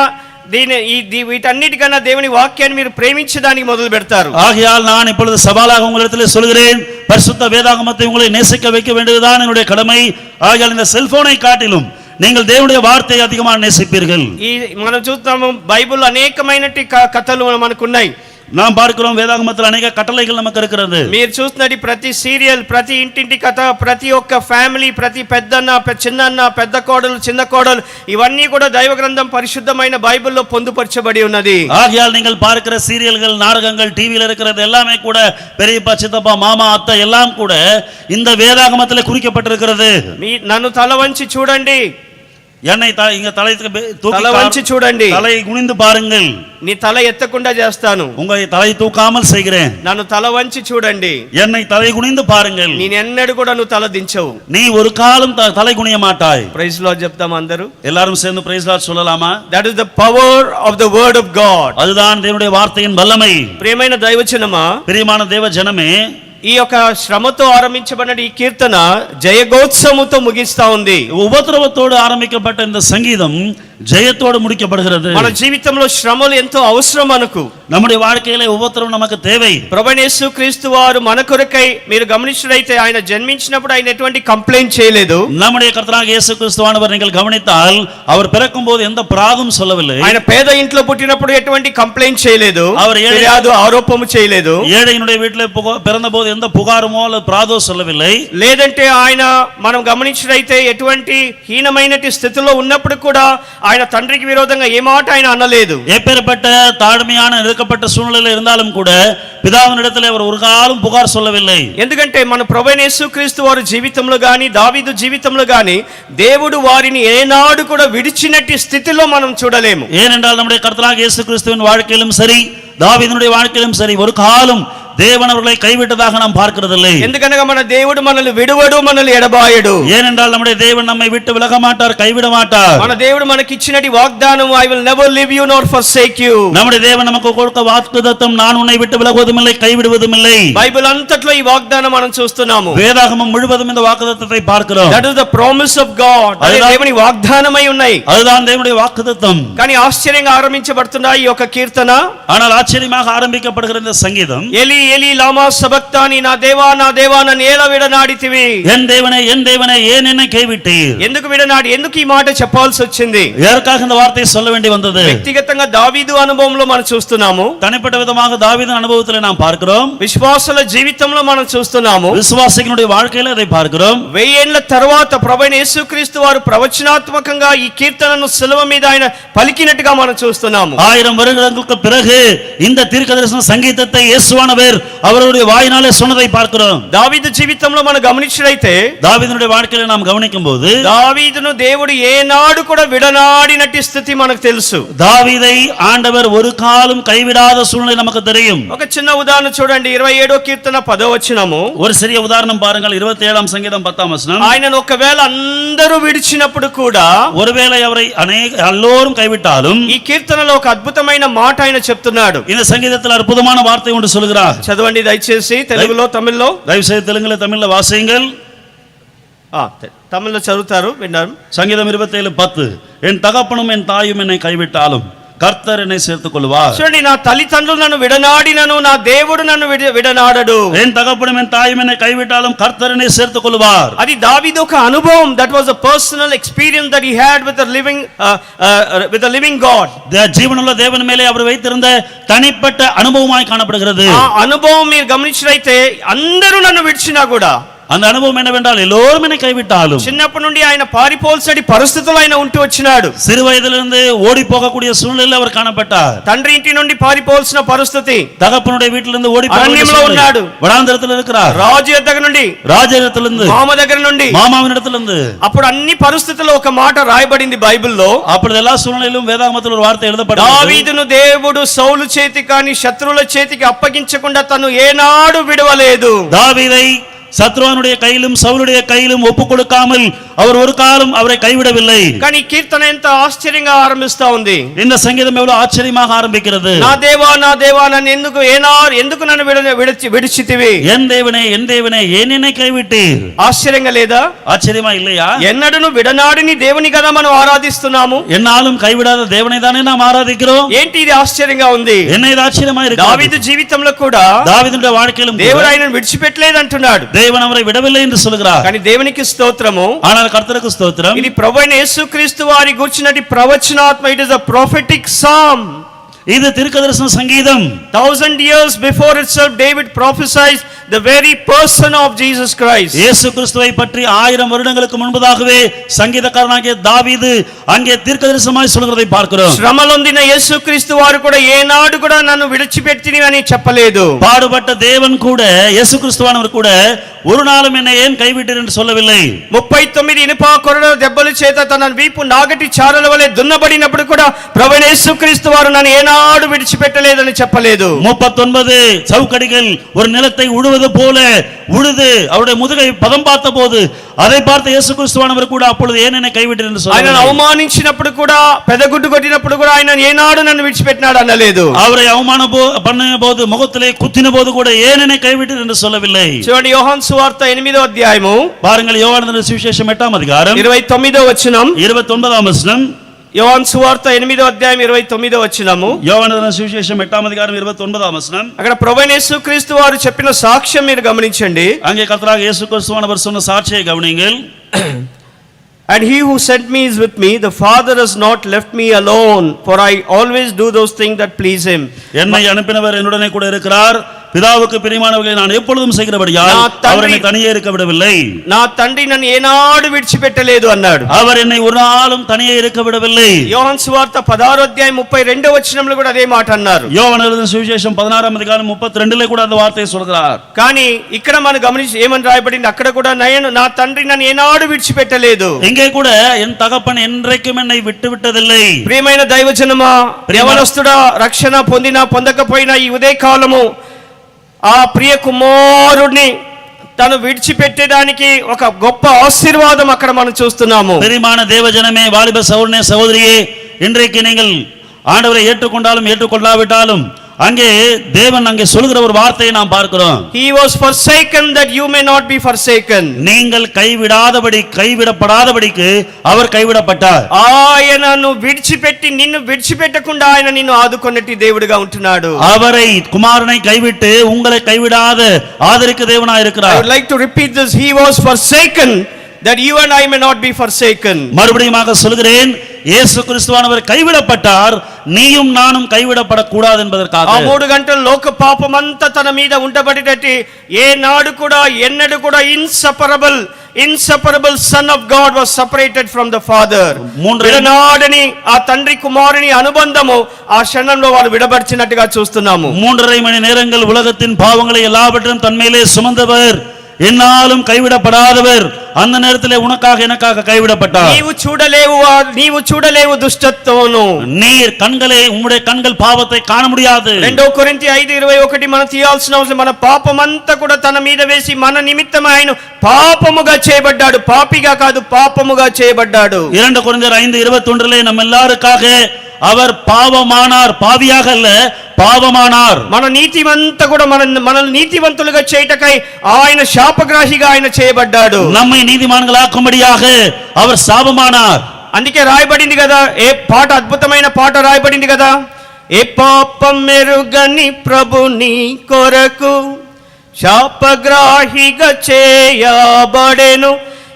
వీటన్నిటికన్నా దేవుని వాక్యాన్ని మీరు ప్రేమించడానికి మొదలు పెడతారు. ஆகையால் நான் இப்பொழுது சவாலாக உங்களிடத்தில் சொல்கிறேன், பரிசுத்த வேதாகமத்தை உங்களை நேசிக்க வைக்க வேண்டியதுதான் என்னுடைய கடமை. ஆகையால் இந்த செல்போனை காட்டிலும் நீங்கள் தேவனுடைய வார்த்தையை அதிகமாக நேசிப்பீர்கள். ఈ మనం చూస్తాము బైబిల్ అనేకమైనటి కథలు మనకున్నాయి. நாம் பார்க்கிறோம் வேதாகமத்தில் అనేక కట్టளைகள் நமக்கு இருக்கிறது. మీరు చూస్తున్నది ప్రతి సీరియల్, ప్రతి ఇంటింటి కథ, ప్రతి ఒక్క ఫ్యామిలీ, ప్రతి పెద్దన్న చిన్నన్న, పెద్ద కోడలు చిన్న కోడలు, ఇవన్నీ కూడా దైవ గ్రంథం పరిశుద్ధమైన బైబిల్లో పొందుపరచబడి ఉన్నది. ஆகையால் நீங்கள் பார்க்கிற சீரியல்கள், நாடகங்கள், டிவியில் இருக்கிறது எல்லாமே கூட பெரியப்பா, சித்தப்பா, மாமா, அத்தை எல்லாம் கூட இந்த வேதாகமத்தில் குறிக்கப்பட்டிருக்கிறது. నన్ను తల వంచి చూడండి, என்னை இங்க தலை వంచి చూడండి, தலை குனிந்து பாருங்கள், నీ తల ఎత్తకుండా చేస్తాను. உங்களை தலை தூக்காமல் செய்கிறேன். నన్ను తల వంచి చూడండి, என்னை தலை குனிந்து பாருங்கள், నేనెన్నడూ కూడా నువ్వు తల దించవు. நீ ஒரு காலம் தலை குனிய மாட்டாய். ప్రైజ్ లార్డ్ చెప్తాం అందరూ, எல்லாரும் சேர்ந்து பிரைஸ் லார்ட் சொல்லலாமா? That is the power of the word of God. அதுதான் தேவனுடைய வார்த்தையின் வல்லமை. ప్రియమైన దైవజనమా, பிரியமான தேவ ஜனமே, ఈ యొక్క శ్రమతో ఆరంభించబడిన ఈ కీర్తన జయగోత్సవముతో ముగిస్తా ఉంది. ఉపద్రవத்தோடு ఆరంభించబడ్డ இந்த సంగీతం ஜெயத்தோடு முடிக்கப்படுகிறது. మన జీవితంలో శ్రమలు ఎంతో అవసరం మనకు. நம்முடைய வாழ்க்கையிலே உபத்திரவம் நமக்கு தேவை. ప్రభువైన యేసుక్రీస్తు వారు మన కొరకై, మీరు గమనించినట్లయితే ఆయన జన్మించినప్పుడు ఆయన ఎటువంటి కంప్లైంట్ చేయలేదు. நம்முடைய கர்த்தராகிய இயேசு கிறிஸ்துவானவர் நீங்கள் கவனித்தால் அவர் பிறக்கும்போது எந்த பிராகும் சொல்லவில்லை. ఆయన పేద ఇంట్లో పుట్టినప్పుడు ఎటువంటి కంప్లైంట్ చేయలేదు, அவர் ఆరోపము చేయలేదు. ఏడైనుடைய వీటిలో பிறந்தபோது எந்த புகாரமோ அல்லது பிராதோ சொல்லவில்லை. లేదంటే ఆయన మనం గమనించినట్లయితే ఎటువంటి హీనమైనటి స్థితిలో ఉన్నప్పుడు కూడా ఆయన తండ్రికి విరోధంగా ఏ మాట ఆయన అనలేదు. எப்பேற்பட்ட தாழ்மையான நெருக்கப்பட்ட சூழ்நிலையில் இருந்தாலும் கூட பிதாவினிடத்தில் அவர் ஒரு காலம் புகார் சொல்லவில்லை. ఎందుకంటే మన ప్రభువైన యేసుక్రీస్తు వారి జీవితంలో గాని, దావీదు జీవితంలో గాని దేవుడు వారిని ఏనాడు కూడా విడిచినట్టి స్థితిలో మనం చూడలేము. ஏனென்றால் நம்முடைய கர்த்தராகிய இயேசு கிறிஸ்துவின் வாழ்க்கையிலும் சரி, தாவீதுனுடைய வாழ்க்கையிலும் சரி, ஒரு காலம் தேவன் அவர்களை கைவிட்டதாக நாம் பார்க்கிறதில்லை. ఎందుకనగా మన దేవుడు మనల్ని విడువడు, మనల్ని ఎడబాయడు. ஏனென்றால் நம்முடைய தேவன் நம்மை விட்டு விலக மாட்டார், கைவிட மாட்டார். మన దేవుడు మనకి ఇచ్చినటి వాగ్దానం, I will never leave you nor forsake you. நம்முடைய தேவன் நமக்கு கொடுத்த வாக்குத்தத்தம், நான் உன்னை விட்டு விலகுவதும் இல்லை, கைவிடுவதும் இல்லை. బైబిల్ అంతట్లో ఈ వాగ్దానం మనం చూస్తున్నాము. வேதாகமம் முழுவதும் இந்த வாக்குத்தத்தத்தை பார்க்கிறோம். That is the promise of God. అది దేవుని వాగ్దానమై ఉన్నాయి. அதுதான் தேவனுடைய வாக்குத்தத்தம். కానీ ఆశ్చర్యంగా ఆరంభించబడుతున్న ఈ యొక్క కీర్తన, ஆனால் ஆச்சரியமாக ஆரம்பிக்கப்படுகிற இந்த சங்கீதம், ఎలీ ఎలీ లామా సబక్తాని, నా దేవా నా దేవా నన్ను ఎలా విడనాడితివి, என் தேவனே ஏன் என்னை கைவிட்டீர். ఎందుకు విడనాడి, ఎందుకు ఈ మాట చెప్పాల్సి వచ్చింది? யாருக்காக இந்த வார்த்தையை சொல்ல வேண்டி வந்தது? వ్యక్తిగతంగా దావీదు అనుభవంలో మనం చూస్తున్నాము, தனிப்பட்ட விதமாக தாவீதின் அனுபவத்தில் நாம் பார்க்கிறோம், విశ్వాసుల జీవితంలో మనం చూస్తున్నాము, விசுவாசிகளுடைய வாழ்க்கையில அதை பார்க்கிறோம். 1000 ఏళ్ల తర్వాత ప్రభువైన యేసుక్రీస్తు వారు ప్రవచనాత్మకంగా ఈ కీర్తనను శిలువ మీద ఆయన పలికినట్టుగా మనం చూస్తున్నాము. 1000 வருடங்களுக்கு பிறகு இந்த தீர்க்கதரிசன சங்கீதத்தை இயேசுவானவர் அவருடைய வாயினாலே சொன்னதை பார்க்கிறோம். దావీదు జీవితంలో మనం గమనించినట్లయితే, தாவீதுனுடைய வாழ்க்கையில நாம் கவனிக்கும்போது దావీదును దేవుడు ఏనాడు కూడా విడనాడినట్టి స్థితి మనకు తెలుసు. தாவீதை ఆండவர் ஒரு காலம் கைவிடாத சூழ்நிலை நமக்கு தெரியும். ఒక చిన్న ఉదాహరణ చూడండి, 27వ కీర్తన 10వ వచనము. ஒரு சிறிய உதாரணம் பாருங்கள், 27ஆம் சங்கீதம் 10ஆம் வசனம். ఆయనను ఒకవేళ అందరూ విడిచినప్పుడు కూడా, ஒருவேளை அவரை எல்லோரும் கைவிட்டாலும், ఈ కీర్తనలో ఒక అద్భుతమైన మాట ఆయన చెప్తున్నాడు. இந்த சங்கீதத்தில் அற்புதமான வார்த்தை ஒன்று சொல்கிறார். చదవండి దయచేసి, తెలుగులో తమిళ్లో. தயவு செய்து தெலுங்குல தமிழ்ல வாசியுங்கள். తమిళ్లో చదువుతారు, విన్నారు. சங்கீதம் 27:10. என் தகப்பனும் என் தாயும் என்னை கைவிட்டாலும் கர்த்தர் என்னை சேர்த்துக் கொள்வார். చూడండి, నా తల్లిదండ్రులు నన్ను విడనాడినను నా దేవుడు నన్ను విడనాడడు. என் தகப்பனும் என் தாயும் என்னை கைவிட்டாலும் கர்த்தர் என்னை சேர்த்துக் கொள்வார். అది దావీదు ఒక అనుభవం. That was a personal experience that he had with the living God. ஜீவனுள்ள தேவன் மேலே அவர் வைத்திருந்த தனிப்பட்ட அனுபவமாய் காணப்படுகிறது. ఆ అనుభవం మీరు గమనించినట్లయితే, అందరూ నన్ను విడిచినా కూడా, அந்த அனுபவம் என்னவென்றால் எல்லோரும் என்னை கைவிட்டாலும் చిన్నప్పటి నుండి ఆయన పారిపోల్సడి పరిస్థితుల్లో ఆయన ఉంటూ వచ్చినాడు. சிறு வயதிலிருந்து ஓடி போகக்கூடிய சூழ்நிலையில் அவர் காணப்பட்டார். తండ్రి ఇంటి నుండి పారిపోల్సిన పరిస్థితి, தகப்பனுடைய வீட்டிலிருந்து ஓடி అరణ్యంలో ఉన్నాడు, வனாந்தரத்தில் இருக்கிறார். రాజు దగ్గర నుండి, ராஜரிடத்திலிருந்து, మామ దగ్గర నుండి, மாமாவினிடத்திலிருந்து. అప్పుడు అన్ని పరిస్థితుల్లో ఒక మాట రాయబడింది బైబిల్లో. அப்பொழுது எல்லா சூழ்நிலையிலும் வேதாகமத்தில் ஒரு வார்த்தை எழுதப்பட்டது. దావీదును దేవుడు సౌలు చేతి కానీ శత్రువుల చేతికి అప్పగించకుండా తను ఏనాడు విడవలేదు. தாவீதை சத்ருவானுடைய கையிலும் சவுலுடைய கையிலும் ஒப்பு கொடுக்காமல் அவர் ஒரு காலம் அவரை கைவிடவில்லை. కానీ కీర్తన ఎంత ఆశ్చర్యంగా ఆరంభిస్తా ఉంది. இந்த சங்கீதம் எவ்வளவு ஆச்சரியமாக ஆரம்பிக்கிறது. నా దేవా నన్ను ఎందుకు నన్ను విడిచితివి? என் தேவனே ஏன் என்னை கைவிட்டீர்? ఆశ్చర్యంగా లేదా? ஆச்சரியமா இல்லையா? ఎన్నడను విడనాడిని దేవుని కదా మనం ఆరాధిస్తున్నాము. என்னாலும் கைவிடாத தேவனை தானே நாம் ஆராதிக்கிறோம். ఏంటి ఇది ఆశ్చర్యంగా ఉంది? என்ன இது ఆశ్చర్యமா இருக்கு? దావీదు జీవితంలో కూడా దావీదుடைய வாழ்க்கையிலும் దేవుడు ఆయనను విడిచిపెట్టలేదు అంటున్నాడు. தேவன் அவரை விடவில்லை என்று சொல்கிறார். కానీ దేవునికి స్తోత్రము. ஆனால் கர்த்தருக்கு ஸ்தோத்திரம். ఇది ప్రభువైన యేసుక్రీస్తు వారి గురించినటి ప్రవచనాత్మ. It is a prophetic psalm. இது தீர்க்கதரிசன சங்கீதம். 1000 years before itself David prophesied the very person of Jesus Christ. இயேசு கிறிஸ்துவை பற்றி 1000 வருடங்களுக்கு முன்பதாகவே சங்கீதக்காரனாகிய தாவீது அங்கே தீர்க்கதரிசனமாய் சொல்கிறதை பார்க்கிறோம். శ్రమలొందిన యేసుక్రీస్తు వారు కూడా ఏనాడు కూడా నన్ను విడిచిపెట్టిని అని చెప్పలేదు. பாடுபட்ட தேவன் கூட இயேசு கிறிஸ்துவானவர் கூட ஒரு நாளும் என்னை ஏன் கைவிட்டீர் என்று சொல்லவில்லை. 39 ఇనుప కొరడ దెబ్బల చేత తన వీపు నాగటి చారల వలె దున్నబడినప్పుడు కూడా ప్రభువైన యేసుక్రీస్తు వారు నన్ను ఏనాడు విడిచిపెట్టలేదని చెప్పలేదు. 39 చౌకడిகள் ஒரு நிலத்தை உழுவது போல உழுது அவருடைய முதுகை பதம் பார்த்தபோது அதை பார்த்த இயேசு கிறிஸ்துவானவர் கூட அப்பொழுது ஏன் என்னை கைவிட்டீர் என்று சொல்லவில்லை. ఆయనను అవమానించినప్పుడు కూడా పెదగుడ్డు కొట్టినప్పుడు కూడా ఆయన ఏనాడు నన్ను విడిచిపెట్టినాడు అనలేదు. அவரை அவமானம் பண்ணின போது முகத்திலே குத்தின போது கூட ஏன் என்னை கைவிட்டீர் என்று சொல்லவில்லை. చూడండి యోహాను సువార్త 8వ అధ్యాయము. பாருங்கள் யோவான் சுவிசேஷம் 8వ அதிகாரம் 29వ వచనం. 29వ వచనం. యోహాను సువార్త 8వ అధ్యాయం 29వ వచనము. యోవాను సువిశేషం 8వ అధికారం 29వ వచనం. అక్కడ ప్రభువైన యేసుక్రీస్తు వారు చెప్పిన సాక్ష్యం మీరు గమనించండి. அங்கே கர்த்தராகிய இயேசு கிறிஸ்துவானவர் சொன்ன சாட்சியை கவனியுங்கள். And he who sent me is with me. The Father has not left me alone, for I always do those things that please him. என்னை அனுப்பினவர் என்னுடனே கூட இருக்கிறார். பிதாவுக்கு பிரியமானவர்களை நான் எப்பொழுதும் செய்கிறபடியால் அவர் என்னை தனியே இருக்க விடவில்லை. నా తండ్రి నన్ను ఏనాడు విడిచిపెట్టలేదు అన్నాడు. அவர் என்னை ஒரு நாளும் தனியே இருக்க விடவில்லை. యోహాను సువార్త 16వ అధ్యాయం 32వ వచనంలో కూడా అదే మాట అన్నారు. யோவான் எழுதின சுவிசேஷம் 16వ అధికారం 32லே கூட அந்த வார்த்தையை சொல்கிறார். కానీ ఇక్కడ మనం గమనించి ఏమని రాయబడింది? అక్కడ కూడా నా తండ్రి నన్ను ఏనాడు విడిచిపెట్టలేదు. இங்கே கூட என் தகப்பன் என்றைக்கும் என்னை விட்டுவிட்டதில்லை. ప్రియమైన దైవజనమా, యవనస్తుడా, రక్షణ పొందినా పొందకపోయినా ఈ ఉదయ కాలము ఆ ప్రియ కుమారుడిని తను విడిచిపెట్టడానికి ఒక గొప్ప ఆశీర్వాదం అక్కడ మనం చూస్తున్నాము. பிரியமான தேவஜனமே, வாலிப சகோதரனே சகோதரியே, இன்றைக்கு நீங்கள் ஆண்டவரை ஏற்றுக்கொண்டாலும் ஏற்றுக்கொள்ளாவிட்டாலும் அங்கே தேவன் அங்கே சொல்கிற ஒரு வார்த்தையை நாம் பார்க்கிறோம். He was forsaken that you may not be forsaken. நீங்கள் கைவிடப்படாதபடிக்கு அவர் கைவிடப்பட்டார். ఆయనను విడిచిపెట్టి నిన్ను విడిచిపెట్టకుండా ఆయన నిన్ను ఆదుకొన్నటి దేవుడిగా ఉంటున్నాడు. அவரை குமாரனை கைவிட்டு உங்களை கைவிடாத ஆதரிக்க தேவனாய் இருக்கிறார். I would like to repeat this. He was forsaken that you and I may not be forsaken. மறுபடியுமாக சொல்கிறேன், இயேசு கிறிஸ்துவானவர் கைவிடப்பட்டார், நீயும் நானும் கைவிடப்படக்கூடாது என்பதற்காக. ఆ 3 గంటలు లోక పాపమంతా తన మీద ఉండబడినట్టి ఏ నాడు కూడా ఎన్నడూ కూడా inseparable son of God was separated from the father. విడనాడని ఆ తండ్రి కుమారుని అనుబంధము ఆ క్షణంలో వాళ్ళు విడబర్చినట్టుగా చూస్తున్నాము. 3.5 மணி நேரங்கள் உலகத்தின் பாவங்களை எல்லாவற்றையும் தன்மையிலே சுமந்தவர், என்னாலும் கைவிடப்படாதவர், அந்த நேரத்திலே உனக்காக எனக்காக கைவிடப்பட்டார். నీవు చూడలేవు దుష్టత్వమును. நீர் கண்களே, உம்முடைய கண்கள் பாவத்தை காண முடியாது. 2 కొరింథీ 5:21 మనం తీయాల్సిన అవసరం. మన పాపమంతా కూడా తన మీద వేసి మన నిమిత్తం ఆయన పాపముగా చేయబడ్డాడు. పాపిగా కాదు, పాపముగా చేయబడ్డాడు. 2 కొరింథీయர் 5:21 நம்ம எல்லாருக்காக அவர் பாவமானார், பாவியாக அல்ல, పావమానార్. మన నీతిమంతా కూడా మనల్ని నీతివంతులుగా చేయటకై ఆయన శాపగ్రాహిగా ఆయన చేయబడ్డాడు. நம்மை நீதிமான்களாக்கும்படியாக அவர் சாபமானார். అందుకే రాయబడింది కదా, ఏ పాట, అద్భుతమైన పాట రాయబడింది కదా, ఏ పాపం మెరుగని ప్రభుని కొరకు శాపగ్రాహిగా చేయబడెను,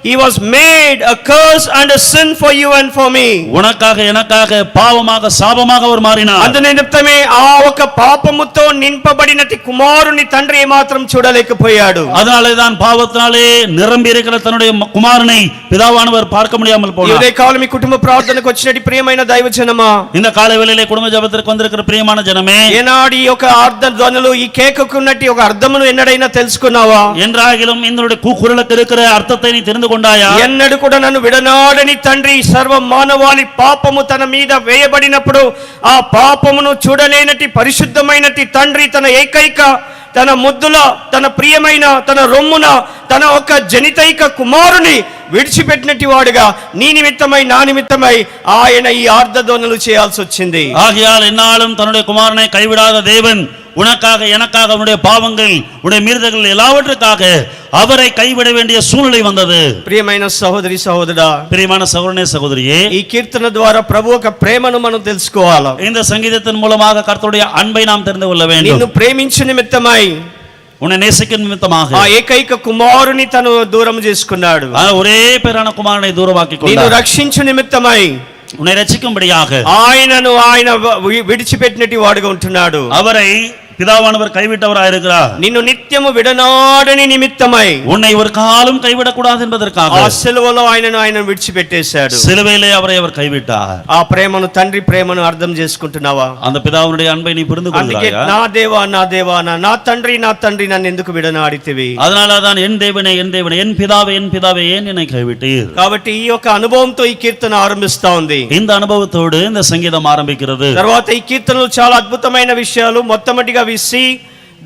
he was made a curse and a sin for you and for me. உனக்காக எனக்காக பாவமாக சாபமாக அவர் மாறினார். అందు నిమిత్తమే ఆ ఒక పాపముతో నింపబడినటి కుమారుని తండ్రి ఏమాత్రం చూడలేకపోయాడు. அதனாலே தான் பாவத்தினாலே நிரம்பி இருக்கிற தன்னுடைய குமாரனை பிதாவானவர் பார்க்க முடியாமல் போனார். ఇదే కాలం మీ కుటుంబ ప్రార్థనకు వచ్చినటి ప్రియమైన దైవజనమా, இந்த காலை வேளையிலே குடும்ப ஜெபத்திற்கு வந்திருக்கிற பிரியமான ஜனமே, ఏనాడు ఈ యొక్క అర్థ ధ్వనులు ఈ కేకకున్నటి ఒక అర్థమును ఎన్నడైనా తెలుసుకున్నావా? என்றாகிலும் இந்த கூக்குரலுக்கு இருக்கிற అర్థத்தை நீ தெரிந்து கொண்டாயா? ఎన్నడూ కూడా నన్ను విడనాడని తండ్రి సర్వ మానవాళి పాపము తన మీద వేయబడినప్పుడు ఆ పాపమును చూడలేనటి పరిశుద్ధమైనటి తండ్రి తన ఏకైక తన ముద్దుల తన ప్రియమైన తన రొమ్మున తన ఒక జనితైక కుమారుని విడిచిపెట్టినటి వాడుగా నీ నిమిత్తమై నా నిమిత్తమై ఆయన ఈ ఆర్ధధ్వనులు చేయాల్సి వచ్చింది. ஆகையால் என்னாலும் தன்னுடைய குமாரனை கைவிடாத தேவன் உனக்காக எனக்காக உன்னுடைய பாவங்கள் உன்னுடைய மீறுதல்கள் எல்லாவற்றுக்காக அவரை கைவிட வேண்டிய சூழ்நிலை வந்தது. ప్రియమైన సహోదరి సహోదరుడా, பிரியமான சகோதரனே சகோதரியே, ఈ కీర్తన ద్వారా ప్రభు ఒక ప్రేమను మనం తెలుసుకోవాలి. இந்த சங்கீதத்தின் மூலமாக கர்த்தருடைய అன்பை நாம் தெரிந்து கொள்ள வேண்டும். నిన్ను ప్రేమించు నిమిత్తమై, உன்னை நேசிக்கும் நிமித்தமாக ఆ ఏకైక కుమారుని తను దూరం చేసుకున్నాడు. ஒரே பேரான குமாரனை தூரமாக்கி నిన్ను கொண்டார். రక్షించు నిమిత్తమై உன்னை ரட்சிக்கும்படியாக ఆయన విడిచిపెట్టినటి వాడుగా ఉంటున్నాడు. அவரை பிதாவானவர் கைவிட்டவராயிருக்கிறார். నిన్ను నిత్యము విడనాడని నిమిత్తమై, உன்னை ஒரு காலம் கைவிடக்கூடாது என்பதற்காக ఆ సిలువలో ఆయన విడిచిపెట్టేశాడు. சிலுவையிலே அவரை அவர் கைவிட்டார். ఆ ప్రేమను, తండ్రి ప్రేమను అర్థం చేసుకుంటున్నావా? அந்த பிதாவுடைய அன்பை நீ புரிந்து అందుకే கொள்கிறாயா? నా దేవా నా దేవా నా తండ్రి నన్ను ఎందుకు విడనాడితివి? அதனாலதான் என் தேவனே என் தேவனே என் பிதாவே ஏன் என்னை கைவிட்டீர்? కాబట్టి ఈ యొక్క అనుభవంతో ఈ కీర్తన ఆరంభిస్తా ఉంది. இந்த అనుభవத்தோடு இந்த సంగీతం ఆరంభిக்கிறது. తర్వాత ఈ కీర్తనలో చాలా అద్భుతమైన విషయాలు. మొట్టమొదటిగా we see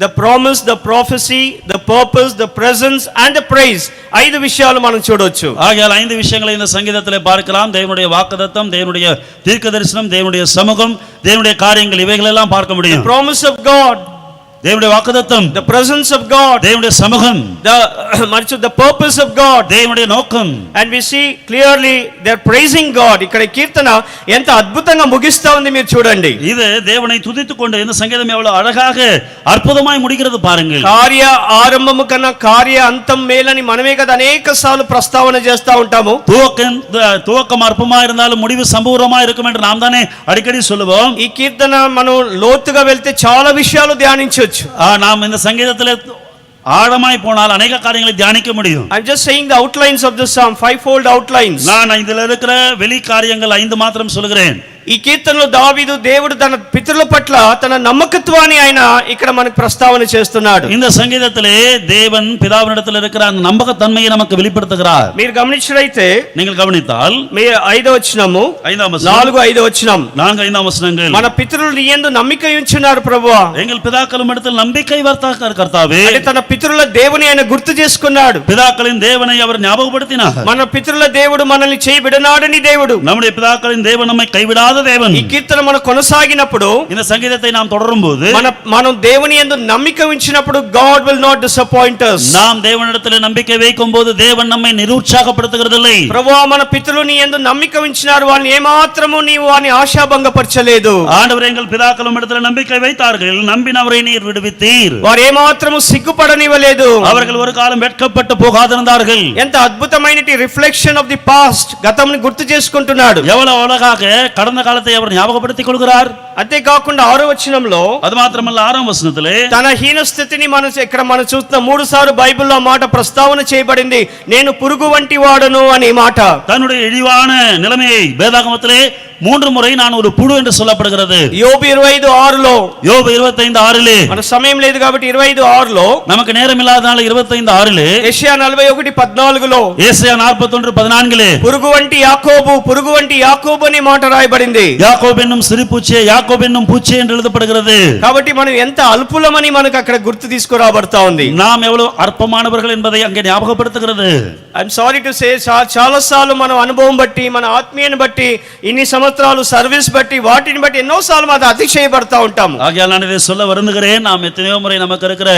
the promise, the prophecy, the purpose, the presence and the praise. 5 విషయాలు మనం చూడొచ్చు. ஆகையால் 5 விஷயங்களை இந்த சங்கீதத்திலே பார்க்கலாம். தேவனுடைய வாக்குத்தத்தம், தேவனுடைய தீர்க்கதரிசனம், தேவனுடைய சமூகம், தேவனுடைய காரியங்கள், இவைகள் எல்லாம் பார்க்க முடியும். The promise of God, தேவனுடைய வாக்குத்தத்தம், the presence of God, தேவனுடைய சமூகம், the purpose of God, தேவனுடைய நோக்கம். and we see clearly they're praising God. ఇక్కడ కీర్తన ఎంత అద్భుతంగా ముగిస్తా ఉంది మీరు చూడండి. இது தேவனை துதித்துக்கொண்டு இந்த சங்கீதம் எவ்வளவு அழகாக அற்புதமாய் முடிகிறது பாருங்கள். కార్య ఆరంభము కన్నా కార్య అంతం మేలని మనమే కదా అనేక సార్లు ప్రస్తావన చేస్తా ఉంటాము. துவக்கம் அற்பமா இருந்தாலும் முடிவு சம்பூர்ணமா இருக்கும் என்று நாம் தானே அடிக்கடி சொல்லுவோம். ఈ కీర్తన మనం లోతుగా వెళ్తే చాలా విషయాలు ధ్యానించవచ్చు. நாம் இந்த சங்கீதத்திலே ஆழமாய் போனால் அநேக காரியங்களை தியானிக்க முடியும். I'm just saying the outlines of this psalm, 5-fold outlines. நான் இதில் இருக்கிற வெளி காரியங்கள் 5 மாத்திரம் சொல்கிறேன். ఈ కీర్తనలో దావీదు దేవుడు తన పితరుల పట్ల తన నమ్మకత్వాన్ని ఆయన ఇక్కడ మనకు ప్రస్తావన చేస్తున్నాడు. இந்த சங்கீதத்திலே தேவன் பிதாவினிடத்தில் இருக்கிற அந்த நம்பகத்தன்மையை நமக்கு வெளிப்படுத்துகிறார். మీరు గమనించినట్లయితే, நீங்கள் కవనితాల్ మీ 5వ వచనము, 4-5 వచనం, 4-5 వచనங்கள், మన పితరులు నీ యందు నమ్మిక ఉంచున్నారు ప్రభువా. எங்கள் பிதாக்களும் இடத்தில் நம்பிக்கை வைத்தார் கர்த்தாவே. అంటే తన పితరుల దేవుని ఆయన గుర్తు చేసుకున్నాడు. பிதாக்களின் தேவனை அவர் ஞாபகப்படுத்தினார். మన పితరుల దేవుడు మనల్ని చేయి విడనాడని దేవుడు. நம்முடைய பிதாக்களின் தேவன் நம்மை கைவிடாத தேவன். ఈ కీర్తన మనం కొనసాగినప్పుడు, இந்த சங்கீதத்தை நாம் தொடரும்போது, మనం దేవుని యందు నమ్మిక ఉంచినప్పుడు God will not disappoint us. நாம் தேவனிடத்தில் நம்பிக்கை வைக்கும்போது தேவன் நம்மை నిరుత్సాహపడుతుகிறதில்லை. ప్రభువా, మన పితరులు నీ యందు నమ్మిక ఉంచినారు, వాళ్ళని ఏమాత్రము నీవు వాని ఆశాభంగపరచలేదు. ஆண்டவர் எங்கள் பிதாக்களும் இடத்தில் நம்பிக்கை வைத்தார்கள், நம்பினவரை நீர் விடுவித்தீர். వారు ఏమాత్రము సిగ్గుపడనివ్వలేదు. அவர்கள் ஒரு కాలం వెట్కపట్టు పోகாதிருந்தார்கள். ఎంత అద్భుతమైన రిఫ్లెక్షన్ ఆఫ్ ది పాస్ట్, గతంని గుర్తు చేసుకుంటున్నాడు. எவ்வளவு அழகாக கடந்த காலத்தை அவர் ஞாபகப்படுத்திக் கொள்கிறார். అంతేకాకుండా 6వ వచనంలో, அது మాత్రమల్ల 6వ వచనத்திலே తన హీన స్థితిని ఇక్కడ మనం చూస్తున్న 3 సార్లు బైబిల్లో మాట ప్రస్తావన చేయబడింది. నేను పురుగు వంటి వాడను అనే మాట. தன்னுடைய இழிவான நிலைமையை வேதாகமத்திலே 3 முறை நான் ஒரு புழு என்று சொல்லப்படுகிறது. యోబు 25:6లో, யோபு 25:6 మన సమయం లేదు కాబట్టి 25:6లో, நமக்கு நேரம் இல்லாதனால 25:6 యెషయా 41:14లో, ஏசாயா 41:14 పురుగు వంటి యాకోబు అనే మాట రాయబడింది. யாக்கோபு என்னும் சிறு பூச்சியே, யாக்கோபு என்னும் பூச்சி என்று எழுதப்படுகிறது. కాబట్టి మనం ఎంత అల్పులమని మనకు అక్కడ గుర్తు తీసుకురాబడతా ఉంది. நாம் ఎவ்வளவு అల్పமாనவர்கள் என்பதை అங்கே ஞாபகப்படுத்துகிறது. ఐఎమ్ సారీ టు సే, చాలా సార్లు మన అనుభవం బట్టి, మన ఆత్మీయను బట్టి, ఇన్ని సంవత్సరాలు సర్వీస్ బట్టి, వాటిని బట్టి ఎన్నో సార్లు మనం అతిశయపడతా ఉంటాము. ஆகையால் நான் இதை சொல்ல வருந்துகிறேன். நாம் எத்தனையோ முறை நமக்கு இருக்கிற